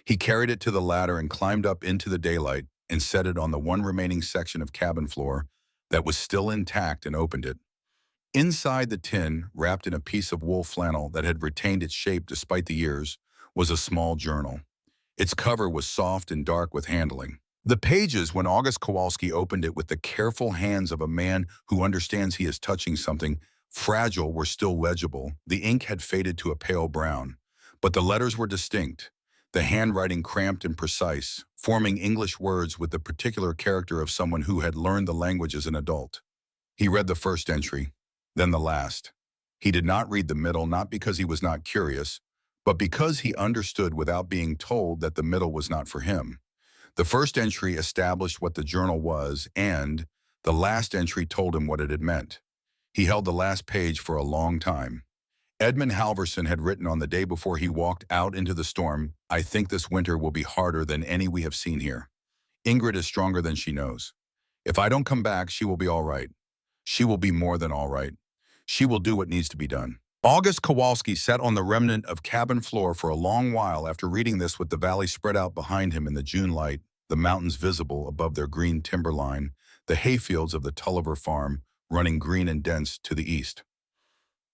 He carried it to the ladder and climbed up into the daylight and set it on the one remaining section of cabin floor that was still intact and opened it. Inside the tin, wrapped in a piece of wool flannel that had retained its shape despite the years, was a small journal. Its cover was soft and dark with handling. The pages, when August Kowalski opened it with the careful hands of a man who understands he is touching something fragile, were still legible. The ink had faded to a pale brown, but the letters were distinct, the handwriting cramped and precise, forming English words with the particular character of someone who had learned the language as an adult. He read the first entry, then the last. He did not read the middle, not because he was not curious, but because he understood without being told that the middle was not for him. The first entry established what the journal was, and the last entry told him what it had meant. He held the last page for a long time. Edmund Halverson had written on the day before he walked out into the storm, "I think this winter will be harder than any we have seen here. Ingrid is stronger than she knows. If I don't come back, she will be all right. She will be more than all right. She will do what needs to be done." August Kowalski sat on the remnant of cabin floor for a long while after reading this, with the valley spread out behind him in the June light, the mountains visible above their green timberline, the hayfields of the Tulliver farm running green and dense to the east.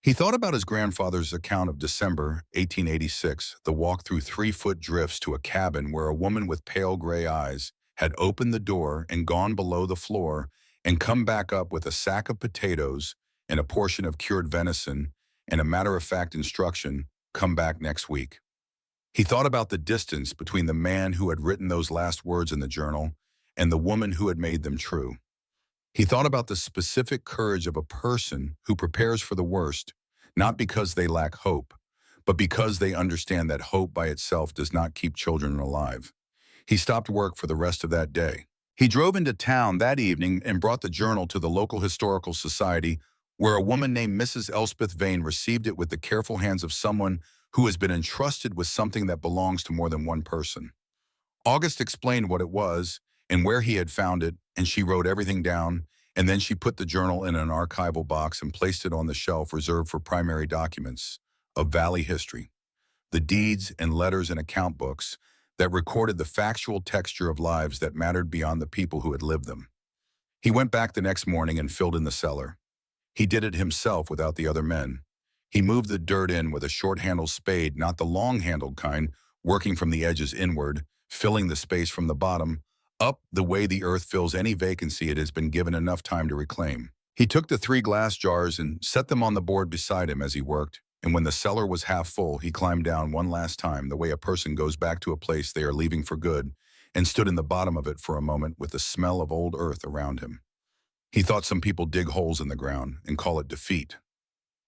He thought about his grandfather's account of December 1886, the walk through 3-foot drifts to a cabin where a woman with pale gray eyes had opened the door and gone below the floor and come back up with a sack of potatoes and a portion of cured venison and a matter-of-fact instruction, "Come back next week." He thought about the distance between the man who had written those last words in the journal and the woman who had made them true. He thought about the specific courage of a person who prepares for the worst, not because they lack hope, but because they understand that hope by itself does not keep children alive. He stopped work for the rest of that day. He drove into town that evening and brought the journal to the local historical society, where a woman named Mrs. Elspeth Vane received it with the careful hands of someone who has been entrusted with something that belongs to more than one person. August explained what it was and where he had found it, and she wrote everything down, and then she put the journal in an archival box and placed it on the shelf reserved for primary documents of Valley history, the deeds and letters and account books that recorded the factual texture of lives that mattered beyond the people who had lived them. He went back the next morning and filled in the cellar. He did it himself without the other men. He moved the dirt in with a short-handled spade, not the long-handled kind, working from the edges inward, filling the space from the bottom, up the way the earth fills any vacancy it has been given enough time to reclaim. He took the 3 glass jars and set them on the board beside him as he worked, and when the cellar was half full, he climbed down one last time, the way a person goes back to a place they are leaving for good, and stood in the bottom of it for a moment with the smell of old earth around him. He thought some people dig holes in the ground and call it defeat.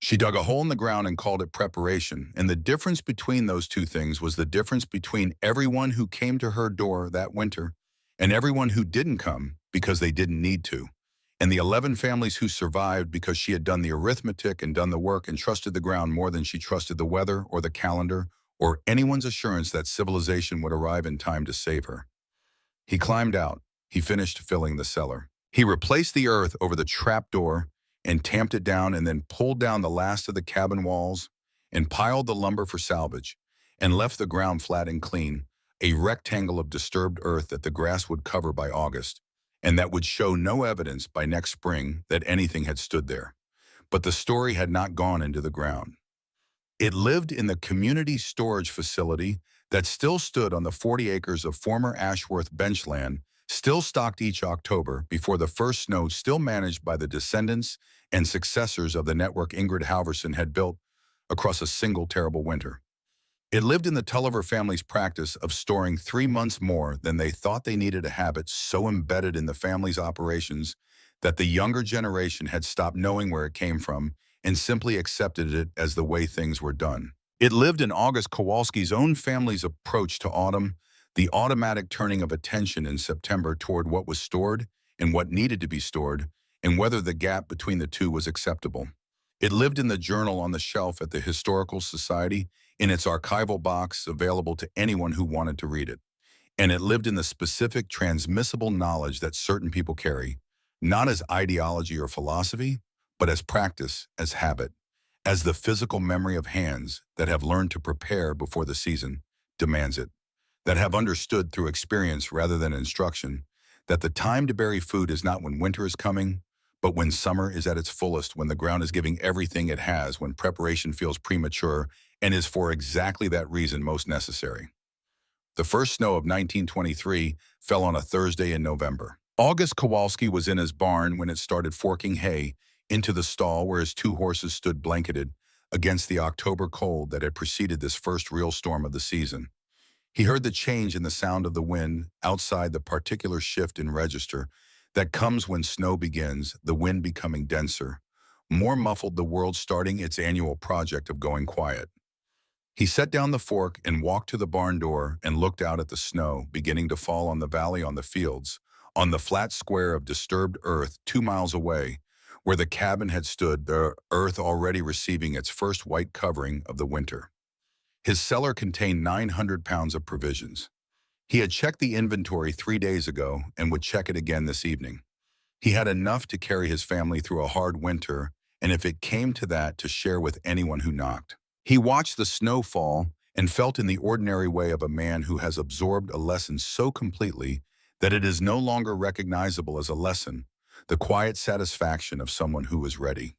She dug a hole in the ground and called it preparation, and the difference between those two things was the difference between everyone who came to her door that winter and everyone who didn't come because they didn't need to, and the 11 families who survived because she had done the arithmetic and done the work and trusted the ground more than she trusted the weather or the calendar or anyone's assurance that civilization would arrive in time to save her. He climbed out. He finished filling the cellar. He replaced the earth over the trap door and tamped it down and then pulled down the last of the cabin walls and piled the lumber for salvage and left the ground flat and clean, a rectangle of disturbed earth that the grass would cover by August and that would show no evidence by next spring that anything had stood there. But the story had not gone into the ground. It lived in the community storage facility that still stood on the 40 acres of former Ashworth benchland, still stocked each October before the first snow, still managed by the descendants and successors of the network Ingrid Halverson had built across a single terrible winter. It lived in the Tulliver family's practice of storing 3 months more than they thought they needed, a habit so embedded in the family's operations that the younger generation had stopped knowing where it came from and simply accepted it as the way things were done. It lived in August Kowalski's own family's approach to autumn, the automatic turning of attention in September toward what was stored and what needed to be stored, and whether the gap between the two was acceptable. It lived in the journal on the shelf at the Historical Society, in its archival box available to anyone who wanted to read it. And it lived in the specific transmissible knowledge that certain people carry, not as ideology or philosophy, but as practice, as habit, as the physical memory of hands that have learned to prepare before the season demands it, that have understood through experience rather than instruction, that the time to bury food is not when winter is coming, but when summer is at its fullest, when the ground is giving everything it has, when preparation feels premature and is for exactly that reason most necessary. The first snow of 1923 fell on a Thursday in November. August Kowalski was in his barn when it started forking hay into the stall where his 2 horses stood blanketed against the October cold that had preceded this first real storm of the season. He heard the change in the sound of the wind outside, the particular shift in register that comes when snow begins, the wind becoming denser, more muffled, the world starting its annual project of going quiet. He set down the fork and walked to the barn door and looked out at the snow beginning to fall on the valley, on the fields, on the flat square of disturbed earth 2 miles away, where the cabin had stood, the earth already receiving its first white covering of the winter. His cellar contained 900 pounds of provisions. He had checked the inventory 3 days ago and would check it again this evening. He had enough to carry his family through a hard winter, and if it came to that, to share with anyone who knocked. He watched the snow fall and felt in the ordinary way of a man who has absorbed a lesson so completely that it is no longer recognizable as a lesson, the quiet satisfaction of someone who is ready.